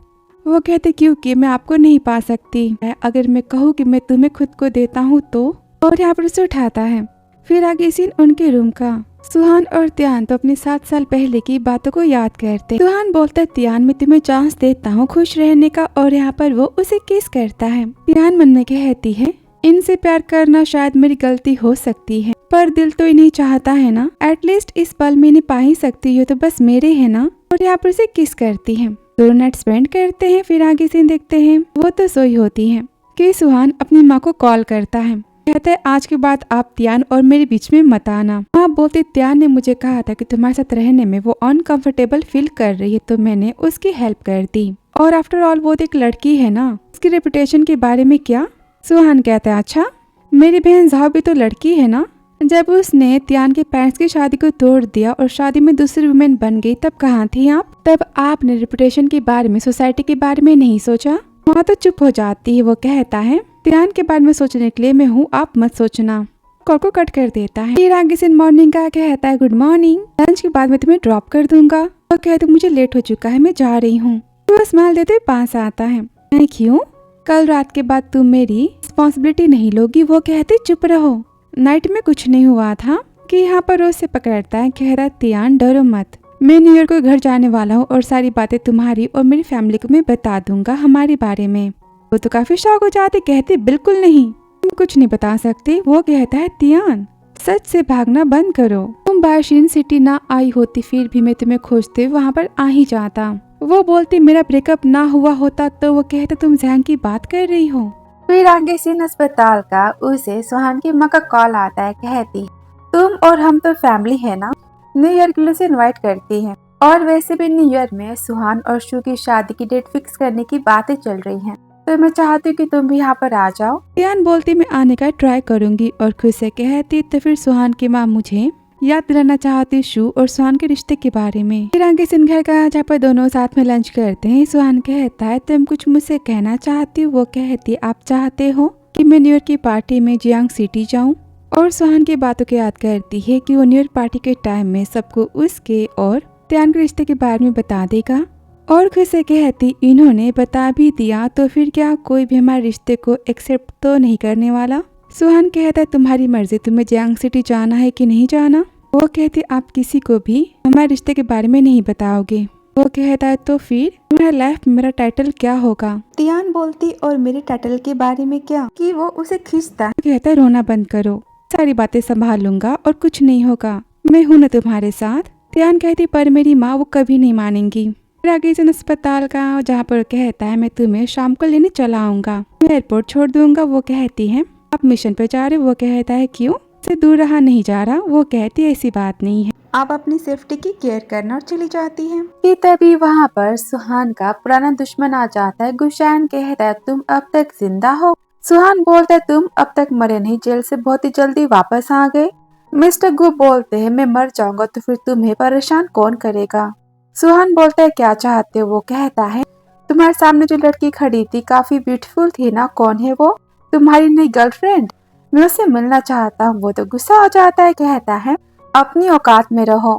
वो कहते क्योंकि मैं आपको नहीं पा सकती, अगर मैं कहूँ कि मैं तुम्हें खुद को देता हूँ तो। और यहाँ पर उसे उठाता है। फिर आगे सीन उनके रूम का। सुहान और त्यान तो अपने 7 साल पहले की बातों को याद करते। सुहान बोलता है त्यान मैं तुम्हें चांस देता हूँ खुश रहने का, और यहाँ पर वो उसे किस करता है। त्यान मन में कहती है इनसे प्यार करना शायद मेरी गलती हो सकती है, पर दिल तो इन्हें चाहता है ना, एटलीस्ट इस पल में इन्हें पा ही सकती हो तो बस मेरे है ना। और यहाँ पर उसे किस करती है। दोनों नाइट स्पेंड करते हैं। फिर आगे सीन देखते हैं वो तो सोई होती है कि सुहान अपनी माँ को कॉल करता है, कहता है आज के बाद आप त्यान और मेरे बीच में मत आना। माँ बोलती त्यान ने मुझे कहा था कि तुम्हारे साथ रहने में वो अनकंफर्टेबल फील कर रही है तो मैंने उसकी हेल्प कर दी, और आफ्टर ऑल वो तो एक लड़की है ना, उसकी रेपुटेशन के बारे में क्या। सुहान कहता है अच्छा मेरी बहन जाओ भी तो लड़की है ना। जब उसने त्यान के पेरेंट्स की शादी को तोड़ दिया और शादी में दूसरी वुमेन बन गई तब कहाँ थी आप। तब आपने रेपुटेशन के बारे में, सोसाइटी के बारे में नहीं सोचा। वहाँ तो चुप हो जाती है। वो कहता है त्यान के बारे में सोचने के लिए मैं हूँ, आप मत सोचना। कॉल को कट कर देता है। फिर आगे से मॉर्निंग का कहता है गुड मॉर्निंग, लंच के बाद मैं तुम्हें ड्रॉप कर दूंगा। वो कहते मुझे लेट हो चुका है मैं जा रही हूँ। वो स्माइल देते हुए पास आता है। क्यों, कल रात के बाद तुम मेरी रिस्पॉन्सिबिलिटी नहीं लोगी। वो कहते चुप रहो, नाइट में कुछ नहीं हुआ था। कि यहाँ पर रोज से पकड़ता है, कह रहा त्यान डरो मत, मैं न्यू ईयर को घर जाने वाला हूँ और सारी बातें तुम्हारी और मेरी फैमिली को मैं बता दूंगा हमारे बारे में। वो तो काफी शौक हो जाते, कहते बिल्कुल नहीं तुम कुछ नहीं बता सकते। वो कहता है त्यान सच से भागना बंद करो, तुम बाशिन सिटी ना आई होती फिर भी मैं तुम्हें खोजते वहाँ पर आ ही जाता। वो बोलती मेरा ब्रेकअप ना हुआ होता तो। वो कहता तुम जैंग की बात कर रही हो। फिर आगे सीन अस्पताल का, उसे सुहान की माँ का कॉल आता है, कहती तुम और हम तो फैमिली है ना। न्यू ईयर के लिए उसे इन्वाइट करती है और वैसे भी न्यू ईयर में सुहान और शू की शादी की डेट फिक्स करने की बातें चल रही हैं। तो मैं चाहती हूँ कि तुम भी यहाँ पर आ जाओ। तियान बोलती मैं आने का ट्राई करूंगी और खुद से कहती तो फिर सुहान की माँ मुझे याद दिलाना चाहती शू और सुहान के रिश्ते के बारे में। फिर आगे सिन घर का जहाँ पर दोनों साथ में लंच करते हैं। सुहान कहता है तुम कुछ मुझसे कहना चाहती हो। वो कहती आप चाहते हो कि मैं न्यू ईयर की पार्टी में जियांग सिटी जाऊँ। और सुहान की बातों को याद करती है कि वो न्यू ईयर पार्टी के टाइम में सबको उसके और त्यान के रिश्ते के बारे में बता देगा। और खुद से कहती इन्होंने बता भी दिया तो फिर क्या कोई भी हमारे रिश्ते को एक्सेप्ट तो नहीं करने वाला। सुहान कहता है तुम्हारी मर्जी, तुम्हें जियांग सिटी जाना है कि नहीं जाना। वो कहती आप किसी को भी हमारे रिश्ते के बारे में नहीं बताओगे। वो कहता है तो फिर तुम्हारा लाइफ में मेरा टाइटल क्या होगा। तियान बोलती और मेरे टाइटल के बारे में क्या, कि वो उसे खींचता। कहता है रोना बंद करो, सारी बातें संभाल लूंगा और कुछ नहीं होगा, मैं हूं ना तुम्हारे साथ। तियान कहती पर मेरी माँ वो कभी नहीं मानेंगी। फिर आगे से अस्पताल का जहाँ पर कहता है मैं तुम्हें शाम को लेने चला आऊंगा, मैं एयरपोर्ट छोड़ दूंगा। वो कहती है आप मिशन पे जा रहे हो। वो कहता है क्यों, से दूर रहा नहीं जा रहा। वो कहती है ऐसी बात नहीं है, आप अपनी सेफ्टी की केयर करना और चली जाती है। कि तभी वहाँ पर सुहान का पुराना दुश्मन आ जाता है। गुशान कहता है तुम अब तक जिंदा हो। सुहान बोलता है तुम अब तक मरे नहीं, जेल से बहुत ही जल्दी वापस आ गए। मिस्टर गु बोलते हैं मैं मर जाऊंगा तो फिर तुम्हें परेशान कौन करेगा। सुहान बोलता है क्या चाहते हो। वो कहता है तुम्हारे सामने जो लड़की खड़ी थी काफी ब्यूटीफुल थी ना, कौन है वो, तुम्हारी नई गर्लफ्रेंड, मैं उससे मिलना चाहता हूँ। वो तो गुस्सा हो जाता है, कहता है अपनी औकात में रहो,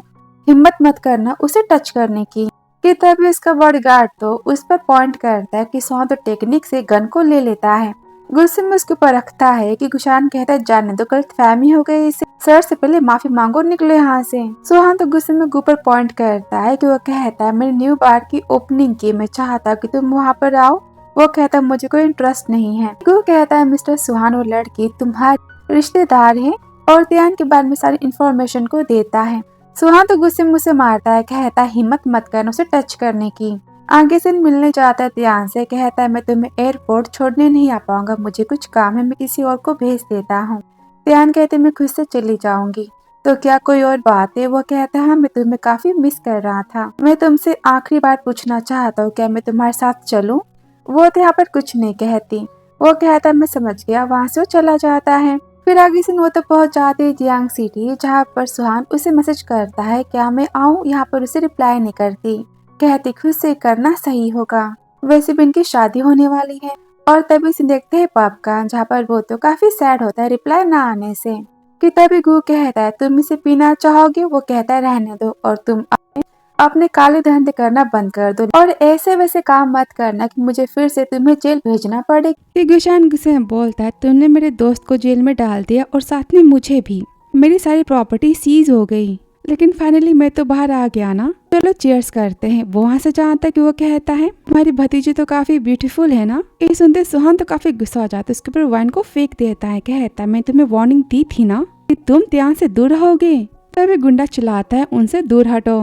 हिम्मत मत करना उसे टच करने की। कि तभी उसका बॉडीगार्ड तो उस पर पॉइंट करता है कि सुहान तो टेक्निक से गन को ले लेता है। गुस्से में उसके ऊपर रखता है कि गुशान कहता है जाने दो, गलतफहमी हो गई इसे, सर से पहले माफी मांगो, निकले यहाँ से। सुहान तो गुस्से में गु पर पॉइंट करता है कि वो कहता है मेरी न्यू बार की ओपनिंग की, मैं चाहता कि तुम वहाँ पर आओ। वो कहता है मुझे कोई इंटरेस्ट नहीं है। गु कहता है मिस्टर सुहान वो लड़की तुम्हारे रिश्तेदार है और त्यान के बारे में सारी इंफॉर्मेशन को देता है। सुहान तो गुस्से में उसे मारता है, कहता है हिम्मत मत करना उसे टच करने की। आगे से मिलने जाता है त्यान से, कहता है मैं तुम्हें एयरपोर्ट छोड़ने नहीं आ पाऊंगा, मुझे कुछ काम है, मैं किसी और को भेज देता हूँ। त्यान कहते मैं खुद से चली जाऊंगी। तो क्या कोई और बात है। वो कहता है मैं तुम्हें काफी मिस कर रहा था, मैं तुमसे आखिरी बार पूछना चाहता हूँ क्या मैं तुम्हारे साथ चलूं। वो तो यहाँ पर कुछ नहीं कहती। वो कहता है मैं समझ गया। वहाँ से वो चला जाता है। फिर आगे से वो तो पहुंच जाते है जियांग सिटी, जहाँ पर सुहान उसे मैसेज करता है क्या मैं आऊँ। यहाँ पर उसे रिप्लाई नहीं करती, कहती खुद से करना सही होगा, वैसे भी इनकी शादी होने वाली है। और तभी से देखते हैं पब का, जहाँ पर वो तो काफी सैड होता है रिप्लाई ना आने से। कि तभी गु कहता है तुम इसे पीना चाहोगे। वो कहता है रहने दो और तुम अपने काले धंधे करना बंद कर दो और ऐसे वैसे काम मत करना कि मुझे फिर से तुम्हें जेल भेजना पड़े। कि गुशान गुस्से में बोलता है तुमने मेरे दोस्त को जेल में डाल दिया और साथ में मुझे भी, मेरी सारी प्रॉपर्टी सीज हो गई, लेकिन फाइनली मैं तो बाहर आ गया ना, चलो चीयर्स करते हैं। वो वहाँ से जानता है कि वो कहता है तुम्हारी भतीजी तो काफी ब्यूटीफुल है ना। ये सुनते सुहान तो काफी गुस्सा हो जाता है, उसके ऊपर वाइन को फेंक देता है, कहता है मैं तुम्हें वार्निंग दी थी ना कि तुम त्यान से दूर रहोगे। तभी गुंडा चिल्लाता है उनसे दूर हटो।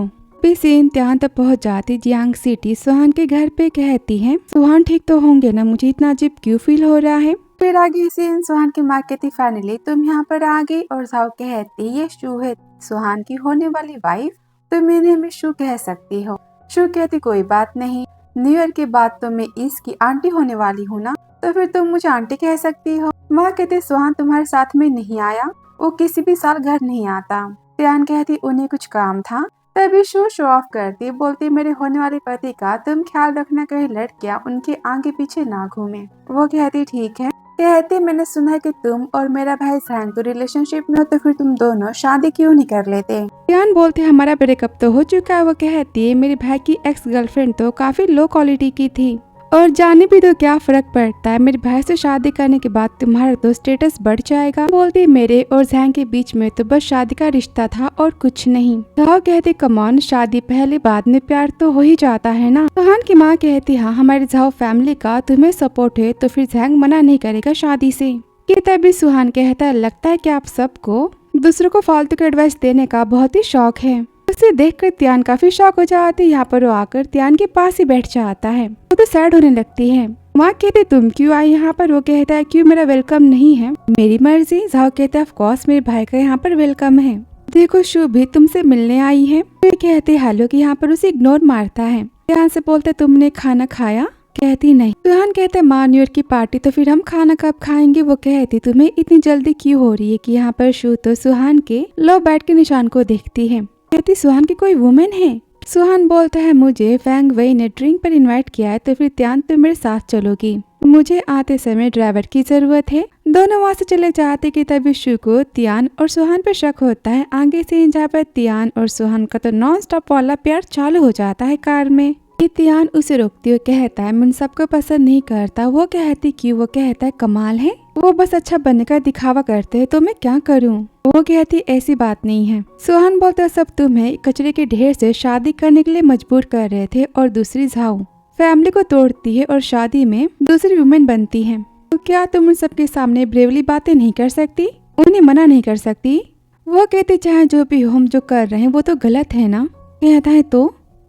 सीन त्यान तक पहुंच जाती जियांग सिटी सुहान के घर पे, कहती है सुहान ठीक तो होंगे ना, मुझे इतना अजीब क्यों फील हो रहा है। फिर आगे सीन सुहान की माँ कहती फाइनली तुम यहाँ पर आ गई। और जाओ कहती ये शू है सुहान की होने वाली वाइफ, तुम इन्हें हमें शू कह सकती हो। शू कहती कोई बात नहीं, न्यू ईयर के बाद तो मैं इसकी आंटी होने वाली हूँ ना, तो फिर तुम मुझे आंटी कह सकती हो। माँ कहती सुहान तुम्हारे साथ में नहीं आया, वो किसी भी साल घर नहीं आता। त्यान कहती उन्हें कुछ काम था। तभी शो ऑफ करती, बोलती मेरे होने वाले पति का तुम ख्याल रखना, कहीं लड़कियां उनके आगे पीछे ना घूमे। वो कहती ठीक है। कहती मैंने सुना है कि तुम और मेरा भाई सैंग तो रिलेशनशिप में हो, तो फिर तुम दोनों शादी क्यों नहीं कर लेते। यान बोलते हमारा ब्रेकअप तो हो चुका है। वो कहती है मेरे भाई की एक्स गर्लफ्रेंड तो काफी लो क्वालिटी की थी और जाने भी तो क्या फर्क पड़ता है, मेरे भाई से शादी करने के बाद तुम्हारा तो स्टेटस बढ़ जाएगा। बोलती मेरे और जैंग के बीच में तो बस शादी का रिश्ता था और कुछ नहीं। तो कहती कमॉन शादी पहले बाद में प्यार तो हो ही जाता है ना। सुहान की माँ कहती हाँ हमारी झाओ फैमिली का तुम्हें सपोर्ट है तो फिर जैंग मना नहीं करेगा शादी से। कि तभी सुहान कहता है लगता है कि आप सबको दूसरों को फालतू की एडवाइस देने का बहुत ही शौक है। उसे देखकर त्यान काफी शॉक हो जाती है। यहाँ पर वो आकर त्यान के पास ही बैठ जाता है। वो तो सैड होने लगती है। माँ कहते तुम क्यों आई यहाँ पर? वो कहता है क्यों मेरा वेलकम नहीं है? मेरी मर्जी। झाओ कहता है ऑफ कोर्स मेरे भाई का यहाँ पर वेलकम है। देखो शु भी तुमसे मिलने आई है। वे कहते हेलो कि यहाँ पर उसे इग्नोर मारता है। ध्यान से बोलते तुमने खाना खाया? कहती नहीं। सुहान कहते माँ न्यू ईयर की पार्टी तो फिर हम खाना कब खाएंगे? वो कहती तुम्हें इतनी जल्दी क्यों हो रही है? कि यहाँ पर शु तो सुहान के लो बैट के निशान को देखती है। कहती सुहान की कोई वुमेन है? सुहान बोलता है मुझे फैंग वई ने ड्रिंक पर इनवाइट किया है तो फिर त्यान तुम मेरे साथ चलोगी। मुझे आते समय ड्राइवर की जरूरत है। दोनों वहाँ से चले जाते कि तभी शु को त्यान और सुहान पर शक होता है। आगे से जहाँ पर त्यान और सुहान का तो नॉन स्टॉप वाला प्यार चालू हो जाता है कार में। त्यान उसे रोकती हुए कहता है मैं सबको पसंद नहीं करता। वो कहती क्यों? वो कहता है कमाल है, वो बस अच्छा बनने का दिखावा करते हैं तो मैं क्या करूं? वो कहती ऐसी बात नहीं है। सुहान बोलता सब तुम्हें कचरे के ढेर से शादी करने के लिए मजबूर कर रहे थे। और दूसरी झाओ फैमिली को तोड़ती है और शादी में दूसरी वुमेन बनती है। तो क्या तुम उन सबके सामने ब्रेवली बातें नहीं कर सकती? उन्हें मना नहीं कर सकती? वो कहते चाहे जो भी हो हम जो कर रहे हैं वो तो गलत है ना। कहता है तो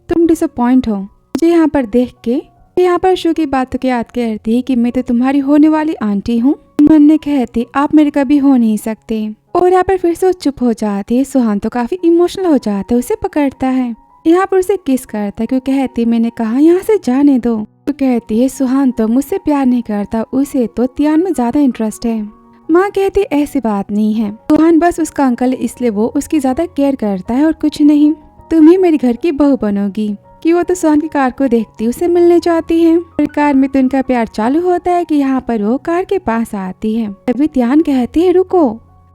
तुम डिसअपॉइंट हो मुझे यहाँ पर देख के। यहाँ पर शु की बातों के याद करती है कि मैं तो तुम्हारी होने वाली आंटी हूँ। मन ने कहती आप मेरे कभी हो नहीं सकते। और यहाँ पर फिर से चुप हो जाती है। सुहान तो काफी इमोशनल हो जाता है, उसे पकड़ता है। यहाँ पर उसे किस करता है क्योंकि कहती मैंने कहा यहाँ से जाने दो। तो कहती है सुहान तो मुझसे प्यार नहीं करता, उसे तो त्यान में ज्यादा इंटरेस्ट है। माँ कहती ऐसी बात नहीं है, सुहान बस उसका अंकल इसलिए वो उसकी ज्यादा केयर करता है और कुछ नहीं। तुम ही मेरी घर की बहू बनोगी। कि वो तो सुहान की कार को देखती उसे मिलने जाती है। और कार में तो उनका प्यार चालू होता है कि यहाँ पर वो कार के पास आती है। तभी त्यान कहती है रुको।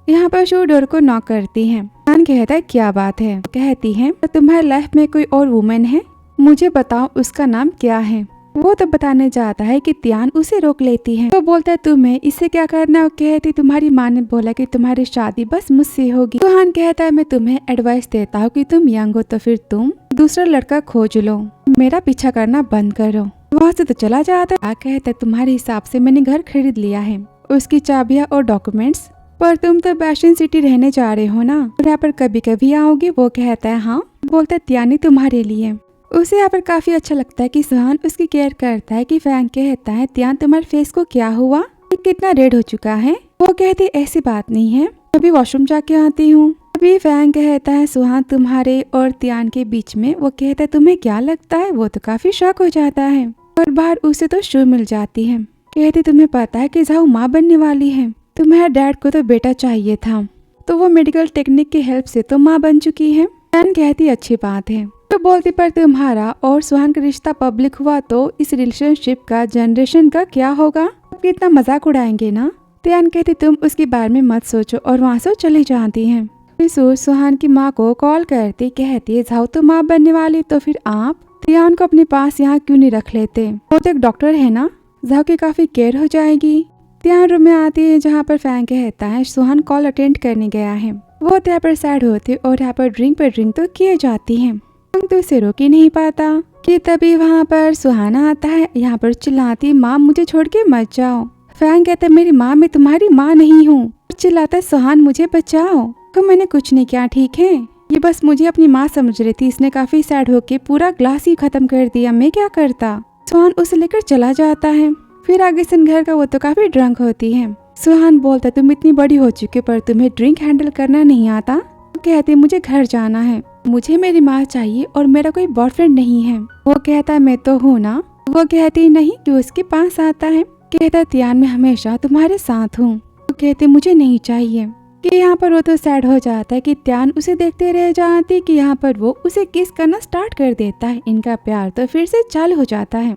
यहाँ पर शु डोर को नॉक करती है। त्यान कहता है क्या बात है? कहती है तो तुम्हारी लाइफ में कोई और वुमेन है? मुझे बताओ उसका नाम क्या है? वो तो बताने जाता है कि त्यान उसे रोक लेती है। तो बोलता है तुम्हें इससे क्या करना? कहती तुम्हारी माँ ने बोला कि तुम्हारी शादी बस मुझसे होगी। सुहान कहता है मैं तुम्हें एडवाइस देता हूँ कि तुम यंग हो तो फिर तुम दूसरा लड़का खोज लो, मेरा पीछा करना बंद करो। वहाँ से तो चला जाता है। कहता है तुम्हारे हिसाब से मैंने घर खरीद लिया है, उसकी चाबियाँ और डॉक्यूमेंट्स, पर तुम तो बैशन सिटी रहने जा रहे हो ना, और यहाँ पर कभी कभी आओगी। वो कहता है हाँ। बोलता है त्यानी तुम्हारे लिए। उसे यहाँ पर काफी अच्छा लगता है कि सुहान उसकी केयर करता है। कि फैंग कहता है त्यान तुम्हारे फेस को क्या हुआ, कितना रेड हो चुका है? वो कहती ऐसी बात नहीं है, अभी वॉशरूम जाके आती हूँ। अभी फैंग कहता है सुहान तुम्हारे और त्यान के बीच में। वो कहता है तुम्हें क्या लगता है? वो तो काफी शॉक हो जाता है। और बाहर उसे तो शु मिल जाती है। कहती तुम्हें पता है कि झाओ माँ बनने वाली है, तुम्हारे डैड को तो बेटा चाहिए था, तो वो मेडिकल टेक्निक की हेल्प से तो माँ बन चुकी है। फैंग कहती अच्छी बात है। तो बोलती पर तुम्हारा और सुहान का रिश्ता पब्लिक हुआ तो इस रिलेशनशिप का जनरेशन का क्या होगा? कितना मजाक उड़ाएंगे ना। त्यान कहती तुम उसके बारे में मत सोचो और वहाँ से चली जाती है। फिर सुहान की माँ को कॉल करती कहती है झाओ तो माँ बनने वाली, तो फिर आप त्यान को अपने पास यहाँ क्यों नहीं रख लेते? वो तो एक डॉक्टर है ना, झाओ की काफी केयर हो जाएगी। त्यान रूम में आती है जहाँ पर फैंग कहता है सुहान कॉल अटेंड करने गया है। वो यहाँ पर सैड होती और यहाँ पर ड्रिंक पर ड्रिंक तो किए जाती है। तो उसे रोक ही नहीं पाता कि तभी वहाँ पर सुहाना आता है। यहाँ पर चिल्लाती माँ मुझे छोड़ के मत जाओ। फैंग कहता है मेरी माँ, मैं तुम्हारी माँ नहीं हूँ। चिल्लाता है सुहान मुझे बचाओ। तो मैंने कुछ नहीं किया, ठीक है, ये बस मुझे अपनी माँ समझ रही थी। इसने काफी सैड होके पूरा ग्लास ही खत्म कर दिया, मैं क्या करता। सुहान उसे लेकर चला जाता है। फिर आगे से घर का वो तो काफी ड्रंक होती है। सुहान बोलता तुम इतनी बड़ी हो चुकी पर तुम्हें ड्रिंक हैंडल करना नहीं आता। कहती मुझे घर जाना है, मुझे मेरी माँ चाहिए और मेरा कोई बॉयफ्रेंड नहीं है। वो कहता मैं तो हूँ ना। वो कहती नहीं कि उसके पास आता है। कहता त्यान मैं हमेशा तुम्हारे साथ हूँ। वो कहती मुझे नहीं चाहिए। कि यहाँ पर वो तो सैड हो जाता है कि त्यान उसे देखते रह जाती कि यहाँ पर वो उसे किस करना स्टार्ट कर देता है। इनका प्यार तो फिर से चालू हो जाता है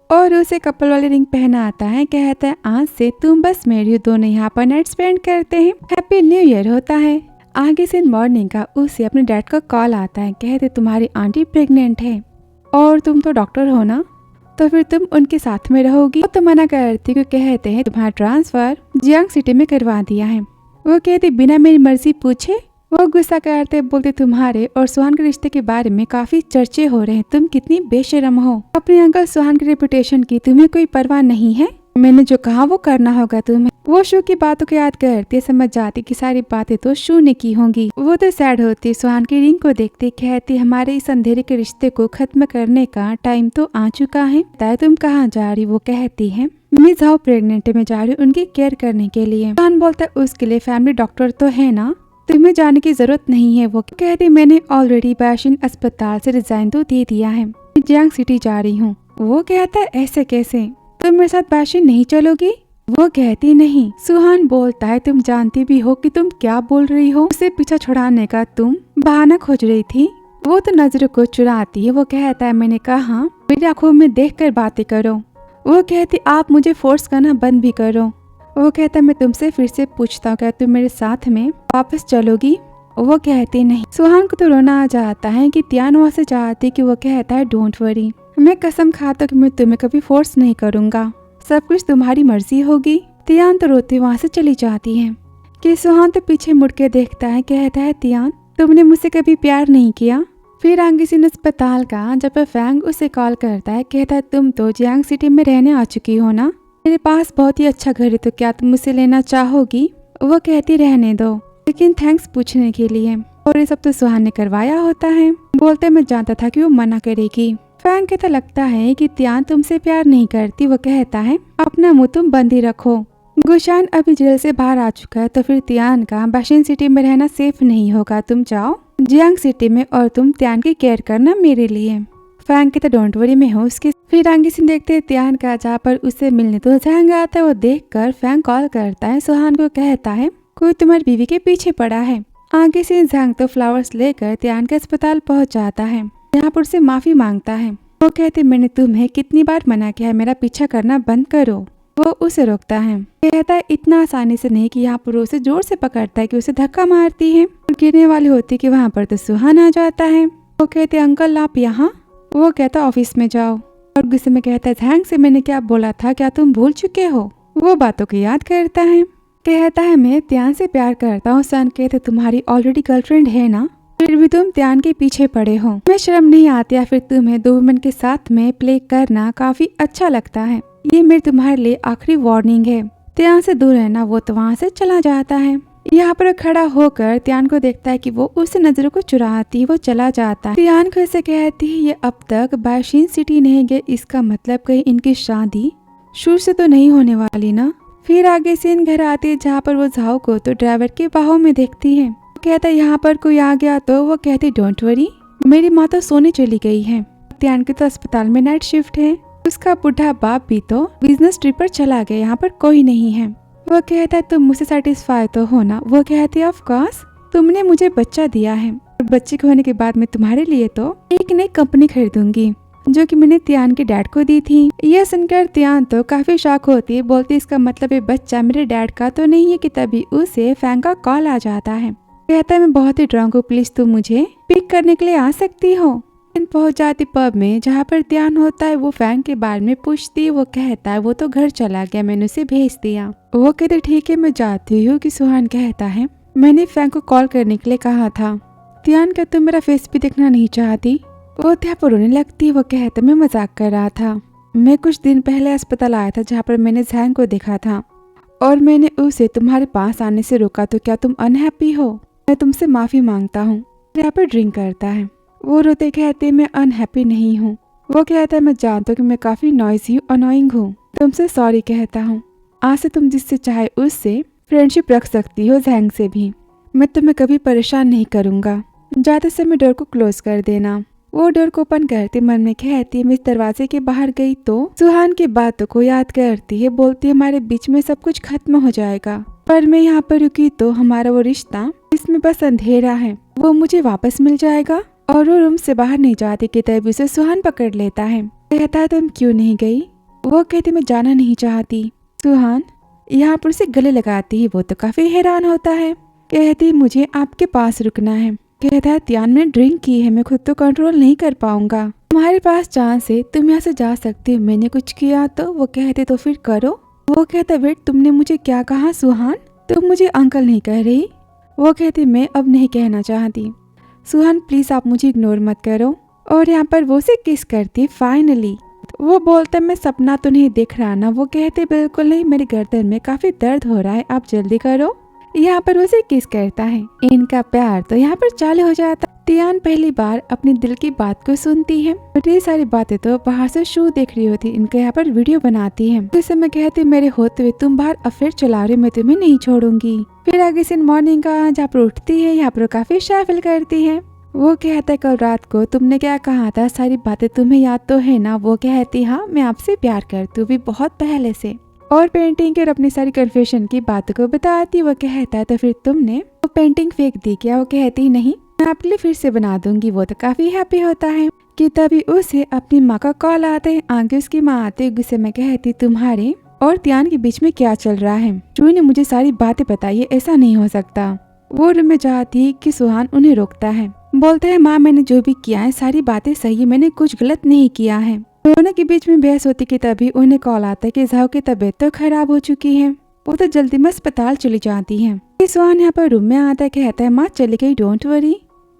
और उसे कपल वाले रिंग पहनाता है। कहता है आज से तुम बस मेरी, दोनों यहाँ पर नाइट स्पेंड करते हैं, हैप्पी न्यू ईयर होता है। आगे से मॉर्निंग का उसे अपने डैड का कॉल आता है। कहते तुम्हारी आंटी प्रेग्नेंट है और तुम तो डॉक्टर हो ना, तो फिर तुम उनके साथ में रहोगी। तो मना करती क्योंकि कहते हैं तुम्हारा ट्रांसफर जियांग सिटी में करवा दिया है। वो कहती बिना मेरी मर्जी पूछे। वो गुस्सा करते बोलते तुम्हारे और सुहान के रिश्ते के बारे में काफी चर्चे हो रहे हैं, तुम कितनी बेशरम हो। अपने अंकल सुहान की रेपुटेशन की तुम्हें कोई परवाह नहीं है। मैंने जो कहा वो करना होगा तुम्हें। वो शू की बातों को याद करती समझ जाती कि सारी बातें तो शू ने की होंगी। वो तो सैड होती सुहान की रिंग को देखती, कहती हमारे इस अंधेरे के रिश्ते को खत्म करने का टाइम तो आ चुका है। तुम कहाँ जा रही? वो कहती है मिस हाउ प्रेग्नेंट में जा रही हूँ उनकी केयर करने के लिए। सुहान बोलता है उसके लिए फैमिली डॉक्टर तो है ना, तुम्हें जाने की जरूरत नहीं है। वो कहती मैंने ऑलरेडी बैशिन अस्पताल से रिजाइन तो दे दिया है, जियांग सिटी जा रही हूँ। वो कहता है ऐसे कैसे, तुम मेरे साथ बैशिन नहीं चलोगी? वो कहती नहीं। सुहान बोलता है तुम जानती भी हो कि तुम क्या बोल रही हो, उसे पीछा छुड़ाने का तुम बहाना खोज रही थी। वो तो नजरों को चुराती है। वो कहता है मैंने कहा मेरी आंखों में देखकर बातें करो। वो कहती आप मुझे फोर्स करना बंद भी करो। वो कहता मैं तुमसे फिर से पूछता हूँ क्या तुम मेरे साथ में वापस चलोगी? वो कहती नहीं। सुहान को तो रोना आ जाता है कि त्यान वहाँ से चाहती कि वो कहता है डोंट वरी, मैं कसम खाता कि मैं तुम्हें कभी फोर्स नहीं करूँगा, सब कुछ तुम्हारी मर्जी होगी। त्यान तो रोती वहाँ से चली जाती है कि सुहान तो पीछे मुड़ के देखता है, कहता है त्यान तुमने मुझसे कभी प्यार नहीं किया। फिर आंगीसिन अस्पताल का जब फैंग उसे कॉल करता है, कहता है तुम तो जियांग सिटी में रहने आ चुकी हो ना, मेरे पास बहुत ही अच्छा घर है, तो क्या तुम उसे लेना चाहोगी? वो कहती रहने दो, लेकिन थैंक्स पूछने के लिए। और ये सब तो सुहान ने करवाया होता है। बोलते मैं जानता था कि वो मना करेगी। फैंग कहता लगता है कि त्यान तुमसे प्यार नहीं करती। वो कहता है अपना मुंह तुम बंद ही रखो। गुशान अभी जेल से बाहर आ चुका है, तो फिर त्यान का बैशिन सिटी में रहना सेफ नहीं होगा, तुम जाओ जियांग सिटी में और तुम त्यान की केयर करना मेरे लिए। फैंग कहता डोंट वरी मैं हूँ उसके। फिर आंगीसिन देखते हैं त्यान का जहाँ पर उसे मिलने तो जहांग आता है। वो देखकर फैंग कॉल करता है सुहान को, कहता है कोई तुम्हारी बीवी के पीछे पड़ा है। आंगीसिन जहांग तो फ्लावर्स लेकर त्यान के अस्पताल पहुँच जाता है, यहाँ पर उसे माफी मांगता है। वो कहते मैंने तुम्हें कितनी बार मना किया है, मेरा पीछा करना बंद करो। वो उसे रोकता है, कहता है इतना आसानी से नहीं, कि यहाँ पर उसे जोर से पकड़ता है कि उसे धक्का मारती है। गिरने वाली होती कि वहाँ पर तो सुहान आ जाता है। वो कहते अंकल आप यहाँ? वो कहता ऑफिस में जाओ। और गुस्से में कहता है जहांग से मैंने क्या बोला था, क्या तुम भूल चुके हो? वो बातों को याद करता है, कहता है मैं त्यान से प्यार करता हूँ। सन कहते तुम्हारी ऑलरेडी गर्लफ्रेंड है ना, फिर भी तुम त्यान के पीछे पड़े हो, मैं शर्म नहीं आती? या फिर तुम्हें दो वुमेन के साथ में प्ले करना काफी अच्छा लगता है? ये मेरी तुम्हारे लिए आखिरी वार्निंग है, त्यान से दूर रहना। वो तो वहाँ से चला जाता है। यहाँ पर खड़ा होकर त्यान को देखता है कि वो उससे नजरों को चुराती, वो चला जाता है। त्यान को ऐसे कहती है ये अब तक बैशिन सिटी नहीं गए, इसका मतलब कहीं इनकी शादी शू से तो नहीं होने वाली ना। फिर आगे सीन घर आती है जहाँ पर वो झाओ को तो ड्राइवर के बाहों में देखती है। कहता है यहाँ पर कोई आ गया तो वो कहती डोंट वरी, मेरी माँ तो सोने चली गई है। त्यान के तो अस्पताल में नाइट शिफ्ट है, उसका बुढ़ा बाप भी तो बिजनेस ट्रिप पर चला गया, यहाँ पर कोई नहीं है। वो कहता है तुम मुझसे सेटिस्फाई तो हो ना? वो कहती है ऑफ कोर्स, तुमने मुझे बच्चा दिया है और बच्चे के होने के बाद मैं तुम्हारे लिए तो एक नई कंपनी खरीदूंगी, जो कि मैंने त्यान के डैड को दी थी। यह सुनकर त्यान तो काफी शॉक होती है, बोलती इसका मतलब ये बच्चा मेरे डैड का तो नहीं है? कि तभी उसे फैंग का कॉल आ जाता है। कहता है मैं बहुत ही ड्रंक हूँ, प्लीज तुम मुझे पिक करने के लिए आ सकती हो। पहुंच जाती पब में जहाँ पर त्यान होता है। वो फैंग के बारे में पूछती है। वो कहता है वो तो घर चला गया, मैंने उसे भेज दिया। वो कहते ठीक है मैं जाती हूँ। कि सुहान कहता है मैंने फैंग को कॉल करने के लिए कहा था। त्यान का तुम मेरा फेस भी देखना नहीं चाहती? वो त्या पर रोने लगती है। वो कहता मैं मजाक कर रहा था, मैं कुछ दिन पहले अस्पताल आया था जहाँ पर मैंने जहांग को देखा था और मैंने उसे तुम्हारे पास आने से रोका, तो क्या तुम अनहैप्पी हो? मैं तुमसे माफी मांगता हूँ। त्या पर ड्रिंक करता है। वो रोते कहते मैं अनहैप्पी नहीं हूँ। वो कहता है मैं जानता हूँ कि मैं काफी नॉइजी अनोइंग हूँ, तुमसे सॉरी कहता हूँ। आज से तुम जिससे चाहे उससे फ्रेंडशिप रख सकती हो, जहांग से भी। मैं तुम्हें कभी परेशान नहीं करूँगा। जाते समय डोर को क्लोज कर देना। वो डोर को ओपन करती मन में कहती मैं इस दरवाजे के बाहर गई तो सुहान की बातों को याद करती है। बोलती हमारे बीच में सब कुछ खत्म हो जाएगा, पर मैं यहाँ पर रुकी तो हमारा वो रिश्ता इसमें बस अंधेरा है, वो मुझे वापस मिल जाएगा। और वो रूम से बाहर नहीं जाती कि तभी उसे सुहान पकड़ लेता है। कहता है तुम क्यों नहीं गई? वो कहती मैं जाना नहीं चाहती। सुहान यहाँ पर उसे गले लगाती है। वो तो काफी हैरान होता है। कहती मुझे आपके पास रुकना है। कहता है त्यान ने ड्रिंक की है, मैं खुद तो कंट्रोल नहीं कर पाऊंगा, तुम्हारे पास चांस है, तुम यहाँ से जा सकती हो, मैंने कुछ किया तो? वो कहते तो फिर करो। वो कहता वेट तुमने मुझे क्या कहा सुहान? तुम मुझे अंकल नहीं कह रही? वो कहती मैं अब नहीं कहना चाहती। सुहान प्लीज आप मुझे इग्नोर मत करो। और यहाँ पर वो से किस करती फाइनली। वो बोलता है मैं सपना तो नहीं देख रहा ना। वो कहते बिल्कुल नहीं, मेरी गर्दन में काफी दर्द हो रहा है, आप जल्दी करो। यहाँ पर उसे किस करता है। इनका प्यार तो यहाँ पर चालू हो जाता है। तियान पहली बार अपनी दिल की बात को सुनती है। ये सारी बातें तो बाहर से शो देख रही होती, इनका यहाँ पर वीडियो बनाती है। उस समय कहती मेरे होते हुए तुम बाहर अफेयर चला रहे हो, मैं तुम्हें नहीं छोड़ूंगी। फिर आगे से मॉर्निंग का जहाँ पर उठती है, यहाँ पर काफी शाय फील करती है। वो कहता है कल रात को तुमने क्या कहा था, सारी बातें तुम्हें याद तो है ना। वो कहती हाँ मैं आपसे प्यार करती हूँ भी बहुत पहले से। और पेंटिंग के और अपनी सारी कन्फ्यूजन की बातों को बताती। वो कहता है तो फिर तुमने वो पेंटिंग फेंक दी क्या। वो कहती नहीं, मैं आपके लिए फिर से बना दूंगी। वो तो काफी हैप्पी होता है कि तभी उसे अपनी माँ का कॉल आता है। आगे उसकी माँ आते गुस्से में कहती तुम्हारे और त्यान के बीच में क्या चल रहा है। चूही ने मुझे सारी बातें बताई, ऐसा नहीं हो सकता। वो रूम में जाती कि सुहान उन्हें रोकता है। बोलता है माँ मैंने जो भी किया है सारी बातें सही है, मैंने कुछ गलत नहीं किया है। दोनों के बीच में बहस होती कि तभी उन्हें कॉल आता है कि झाओ की तबीयत तो खराब हो चुकी है। वो तो जल्दी में अस्पताल चली जाती है। सुहान यहाँ पर रूम में आता है, कहता है माँ चली गई डोंट वरी।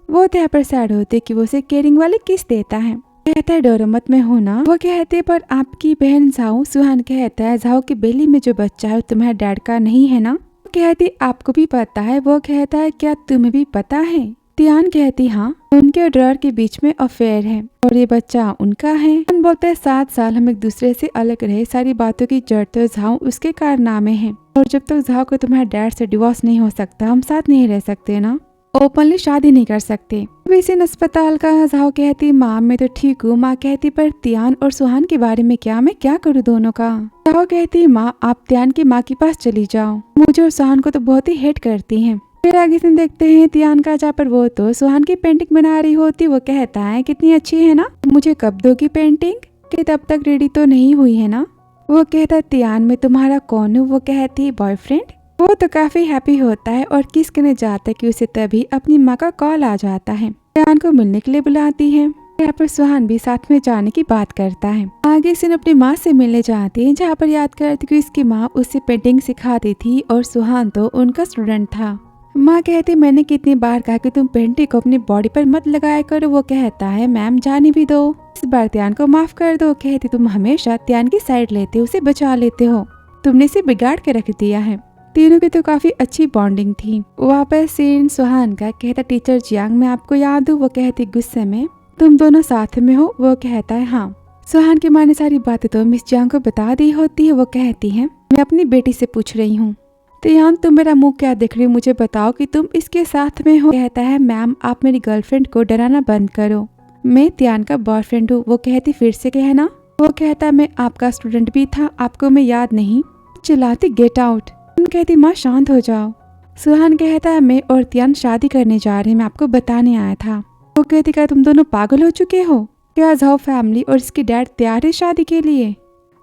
वो तो यहाँ पर सैड होते कि वो उसे केयरिंग वाले किस देता है। कहता है डरो मत मैं हूं ना। वो कहते पर आपकी बहन झाओ। सुहान कहता है झाओ की बेली में जो बच्चा है तुम्हारे डैड का नहीं है ना। कहती आपको भी पता है। वो कहता है क्या तुम्हें भी पता है। तियान कहती हाँ उनके और ड्रॉर के बीच में अफेयर है और ये बच्चा उनका है। बोलता है 7 साल हम एक दूसरे से अलग रहे, सारी बातों की जड़ तो झाओ उसके कारनामे हैं और जब तक झाओ को तुम्हारे डैड से डिवोर्स नहीं हो सकता हम साथ नहीं रह सकते ना, ओपनली शादी नहीं कर सकते। वैसे अस्पताल का झाओ कहती माँ मैं तो ठीक हूँ। माँ कहती पर तियान और सुहान के बारे में क्या, मैं क्या करूँ दोनों का। झाओ कहती माँ आप तियान की माँ के पास चली जाओ, मुझे और सुहान को तो बहुत ही हेट करती हैं। फिर आगे से देखते हैं तियान का जहाँ पर वो तो सुहान की पेंटिंग बना रही होती। वो कहता है कितनी अच्छी है ना, मुझे कब दोगी पेंटिंग, कि तब तक रेडी तो नहीं हुई है ना। वो कहता है तियान मैं तुम्हारा कौन हूँ। वो कहती है बॉयफ्रेंड। वो तो काफी हैप्पी होता है और किस करने जाता है कि उसे तभी अपनी माँ का कॉल आ जाता है। तियान को मिलने के लिए बुलाती है। यहाँ पर सुहान भी साथ में जाने की बात करता है। आगे से अपनी माँ से मिलने जाती है जहाँ पर याद करती कि उसकी माँ उसे पेंटिंग सिखाती थी और सुहान तो उनका स्टूडेंट था। माँ कहती मैंने कितनी बार कहा कि तुम पेंटिंग को अपनी बॉडी पर मत लगाया करो। वो कहता है मैम जाने भी दो, इस बार त्यान को माफ कर दो। कहती तुम हमेशा त्यान की साइड लेते हो, उसे बचा लेते हो, तुमने इसे बिगाड़ के रख दिया है। तीनों की तो काफी अच्छी बॉन्डिंग थी। वापस सीन सुहान का। कहता टीचर जियांग मैं आपको याद हूँ। वो कहती गुस्से में तुम दोनों साथ में हो। वो कहता है हाँ। सुहान की माँ ने सारी बातें तो मिस जियांग को बता दी होती है। वो कहती है मैं अपनी बेटी से पूछ रही हूँ। तियान तुम मेरा मुंह क्या देख रही हो, मुझे बताओ कि तुम इसके साथ में हो। कहता है मैम आप मेरी गर्लफ्रेंड को डराना बंद करो, मैं तियान का बॉयफ्रेंड हूँ। वो कहती फिर से कहना। वो कहता है मैं आपका स्टूडेंट भी था, आपको मैं याद नहीं। चिल्लाती गेट आउट। कहती माँ शांत हो जाओ। सुहान कहता है मैं और तियान शादी करने जा रहे हैं, मैं आपको बताने आया था। वो कहती क्या तुम दोनों पागल हो चुके हो, क्या झाओ फैमिली और इसकी डैड तैयार है शादी के लिए।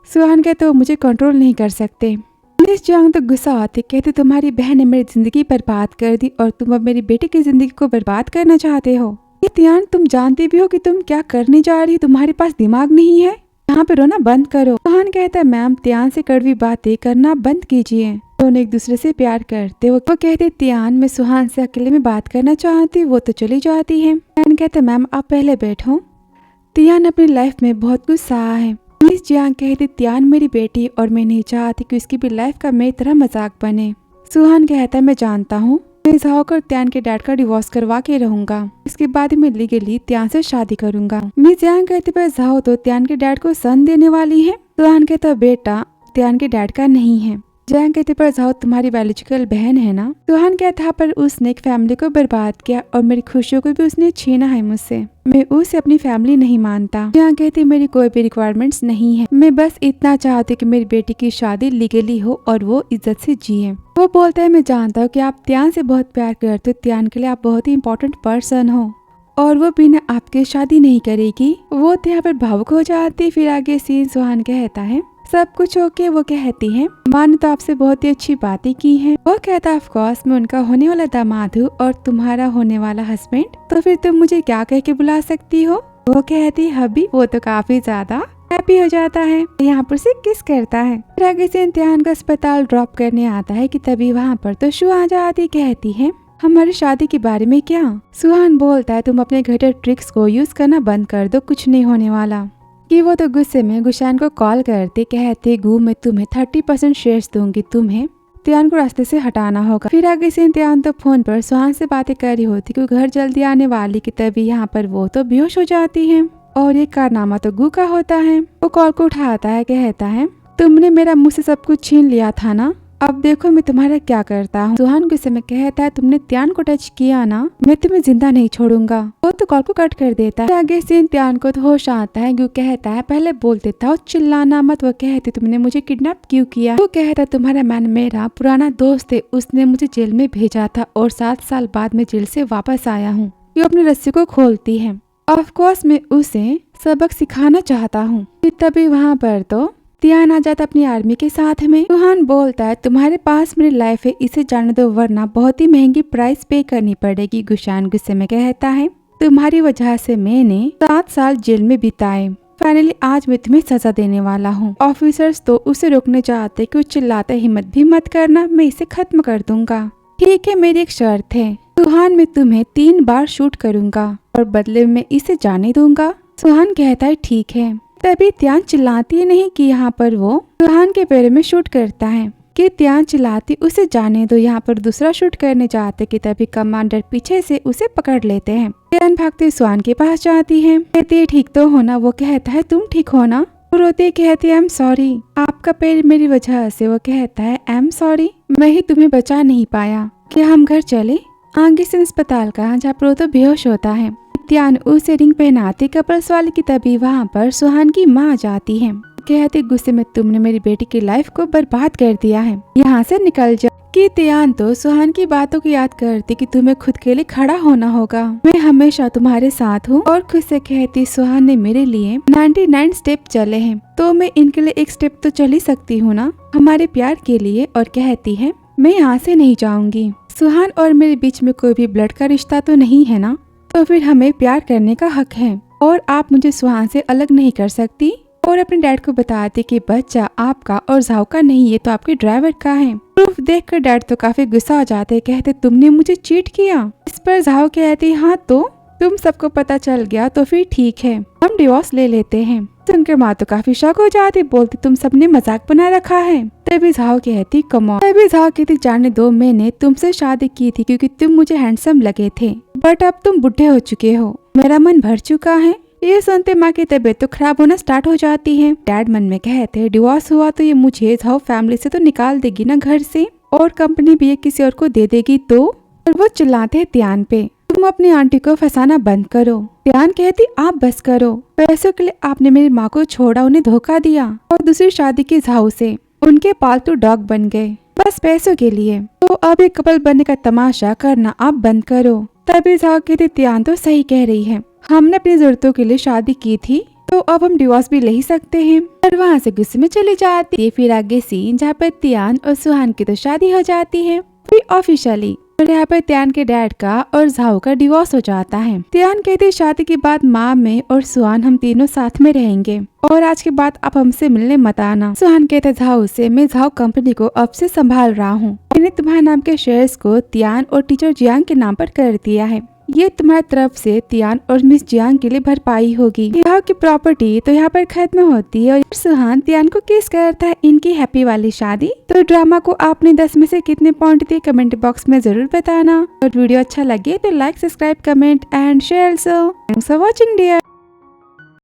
सुहान कहते हो मुझे कंट्रोल नहीं कर सकते। मिस जियांग तो गुस्सा आती। कहती तुम्हारी बहन ने मेरी जिंदगी बर्बाद कर दी और तुम अब मेरी बेटी की जिंदगी को बर्बाद करना चाहते हो। तियान तुम जानती भी हो कि तुम क्या करने जा रही हो, तुम्हारे पास दिमाग नहीं है, यहाँ पे रोना बंद करो। सुहान कहता है मैम तियान से कड़वी बातें करना बंद कीजिए, दोनों एक दूसरे से प्यार करते। वो कहते तियान मैं सुहान से अकेले में बात करना चाहती। वो तो चली जाती है। तियान कहते मैम आप पहले बैठो। तियान अपनी लाइफ में बहुत कुछ सहा है। मिस जियांग कहती तियान मेरी बेटी और मैं नहीं चाहती कि उसकी भी लाइफ का मेरी तरह मजाक बने। सुहान कहता है मैं जानता हूँ, मैं झाओ और त्यान के डैड का डिवोर्स करवा के रहूंगा, इसके बाद मैं लीगली त्यान से शादी करूंगा। मिस जियांग कहती पर झाओ तो त्यान के डैड को सन देने वाली है। सुहान कहता बेटा त्यान के डैड का नहीं है। जियांग कहते पर झाओ तुम्हारी बायोलॉजिकल बहन है ना। सुहान कहता पर उसने एक फैमिली को बर्बाद किया और मेरी खुशियों को भी उसने छीना है मुझसे, मैं उसे अपनी फैमिली नहीं मानता। जियांग कहती मेरी कोई भी रिक्वायरमेंट्स नहीं है, मैं बस इतना चाहती हूँ कि मेरी बेटी की शादी लीगली हो और वो इज्जत से जिए। वो बोलता है मैं जानता हूँ कि आप त्यान से बहुत प्यार करते हो, त्यान के लिए आप बहुत ही इम्पोर्टेंट पर्सन हो और वो बिना आपके शादी नहीं करेगी। वो यहाँ पर भावुक हो जाती। फिर आगे सीन सुहान कहता है सब कुछ ओके। वो कहती है माँ ने तो आपसे बहुत ही अच्छी बातें की हैं। वो कहता ऑफ कोर्स मैं उनका होने वाला दामाद हूँ और तुम्हारा होने वाला हस्बैंड, तो फिर तुम मुझे क्या कह के बुला सकती हो। वो कहती हबी। वो तो काफी ज्यादा हैप्पी हो जाता है, यहाँ पर से किस करता है। फिर आगे से इम्तिहान का अस्पताल ड्रॉप करने आता है कि तभी वहाँ पर तो शु आ जाती। कहती है हमारी शादी के बारे में क्या। सुहान बोलता है तुम अपने घटिया ट्रिक्स को यूज करना बंद कर दो, कुछ नहीं होने वाला। कि वो तो गुस्से में गुशान को कॉल करते कहते गु मैं तुम्हें 30% शेयर्स दूंगी, तुम्हें त्यान को रास्ते से हटाना होगा। फिर आगे से त्यान तो फोन पर सुहान से बातें कर रही होती कि घर जल्दी आने वाली की, तभी यहाँ पर वो तो बेहोश हो जाती है और ये कारनामा तो गु का होता है। वो कॉल को उठाता है, कहता है तुमने मेरा मुझसे सब कुछ छीन लिया था ना, अब देखो मैं तुम्हारा क्या करता हूँ। सुहान गुस्से में कहता है तुमने त्यान को टच किया ना, मैं तुम्हें जिंदा नहीं छोड़ूंगा। वो तो कॉल को कट कर देता है। आगे से त्यान को तो होश आता है। गु कहता है पहले बोल देता हो, चिल्लाना मत। वो कहती तुमने मुझे किडनैप क्यों किया। वो कहता तुम्हारा मैन मेरा पुराना दोस्त है, उसने मुझे जेल में भेजा था और 7 साल बाद मैं जेल से वापस आया हूँ। ये अपनी रस्सी को खोलती है। ऑफकोर्स मैं उसे सबक सिखाना चाहता हूँ। तभी वहाँ पर तो त्यान आ जाता अपनी आर्मी के साथ में। सुहान बोलता है तुम्हारे पास मेरी लाइफ है, इसे जाने दो वरना बहुत ही महंगी प्राइस पे करनी पड़ेगी। गुशान गुस्से में कहता है तुम्हारी वजह से मैंने 7 साल जेल में बिताए, फाइनली आज मैं तुम्हें सजा देने वाला हूँ। ऑफिसर्स तो उसे रोकने चाहते कि वो चिल्लाता हिम्मत भी मत करना, मैं इसे खत्म कर दूंगा। ठीक है, मेरी एक शर्त है सुहान, मैं तुम्हें 3 बार शूट करूंगा और बदले में इसे जाने दूंगा। सुहान कहता है ठीक है। तभी त्यान चिल्लाती नहीं कि यहाँ पर वो सुहान के पैर में शूट करता है कि त्यान चिल्लाती उसे जाने दो, यहाँ पर दूसरा शूट करने जाते कि तभी कमांडर पीछे से उसे पकड़ लेते हैं। त्यान भागते सुहान के पास जाती है, कहती है ठीक तो हो ना। वो कहता है तुम ठीक हो ना। वो रोती कहती है आई एम सॉरी, आपका पैर मेरी वजह से। वो कहता है आई एम सॉरी, मैं ही तुम्हें बचा नहीं पाया, क्या हम घर चले। आगे से अस्पताल का जहाँ पर वो तो बेहोश होता है। त्यान उसे रिंग पहनाती कपल्स वाली की, तभी वहाँ पर सुहान की माँ आ जाती है। कहती गुस्से में तुमने मेरी बेटी की लाइफ को बर्बाद कर दिया है, यहाँ से निकल जा। कि त्यान तो सुहान की बातों को याद करती कि तुम्हें खुद के लिए खड़ा होना होगा, मैं हमेशा तुम्हारे साथ हूँ। और खुद से कहती सुहान ने मेरे लिए 99 स्टेप चले हैं, तो मैं इनके लिए एक स्टेप तो चल ही सकती हूँ ना, हमारे प्यार के लिए। और कहती है मैं यहाँ से नहीं जाऊंगी। सुहान और मेरे बीच में कोई भी ब्लड का रिश्ता तो नहीं है ना, तो फिर हमें प्यार करने का हक है और आप मुझे सुहान से अलग नहीं कर सकती। और अपने डैड को बताती कि बच्चा आपका और झाओ का नहीं, ये तो आपके ड्राइवर का है। प्रूफ देखकर डैड तो काफी गुस्सा हो जाते, कहते तुमने मुझे चीट किया। इस पर झाओ कहती हाँ तो तुम सबको पता चल गया तो फिर ठीक है, हम डिवोर्स ले लेते हैं। सुनकर माँ तो काफी शॉक हो जाती, बोलती तुम सबने मजाक बना रखा है। तभी झाओ कहती कम ऑन। तभी झाओ कहती जाने दो, मैंने तुमसे शादी की थी क्योंकि तुम मुझे हैंडसम लगे थे, बट अब तुम बुढ़े हो चुके हो, मेरा मन भर चुका है। ये सुनते माँ की तबीयत तो खराब होना स्टार्ट हो जाती है। डैड मन में कहते डिवोर्स हुआ तो ये मुझे झाओ फैमिली से तो निकाल देगी ना घर से, और कंपनी भी ये किसी और को दे देगी तो। और वो चिल्लाते हैं त्यान पे तुम अपनी आंटी को फंसाना बंद करो। त्यान कहती आप बस करो, पैसों के लिए आपने मेरी माँ को छोड़ा, उन्हें धोखा दिया और दूसरी शादी की झाओ से उनके पालतू डॉग बन गए बस पैसों के लिए। तो अब एक कपल बनने का तमाशा करना आप बंद करो। तभी झाओ कहती त्यान तो सही कह रही है, हमने अपनी जरूरतों के लिए शादी की थी तो अब हम डिवोर्स भी ले ही सकते हैं। और वहाँ से गुस्से में चली जाती है। फिर आगे सीन जहाँ पर त्यान और सुहान की तो शादी हो जाती है फिर ऑफिशियली। और यहाँ पर त्यान के डैड का और झाओ का डिवोर्स हो जाता है। त्यान कहती शादी के बाद माँ में और सुहान हम तीनों साथ में रहेंगे और आज के बाद आप हमसे मिलने मत आना। सुहान कहते झाओ से मैं झाओ कंपनी को अब से संभाल रहा हूँ, मैंने तुम्हारे नाम के शेयर्स को त्यान और टीचर जियांग के नाम पर कर दिया है, ये तुम्हारी तरफ से त्यान और मिस जियांग के लिए भरपाई होगी। झाओ की प्रॉपर्टी तो यहाँ पर खत्म होती है और सुहान त्यान को किस करता है इनकी हैप्पी वाली शादी। तो ड्रामा को आपने 10 में से कितने पॉइंट दिए कमेंट बॉक्स में जरूर बताना। और वीडियो अच्छा लगे तो like subscribe comment and share. So thanks for watching dear.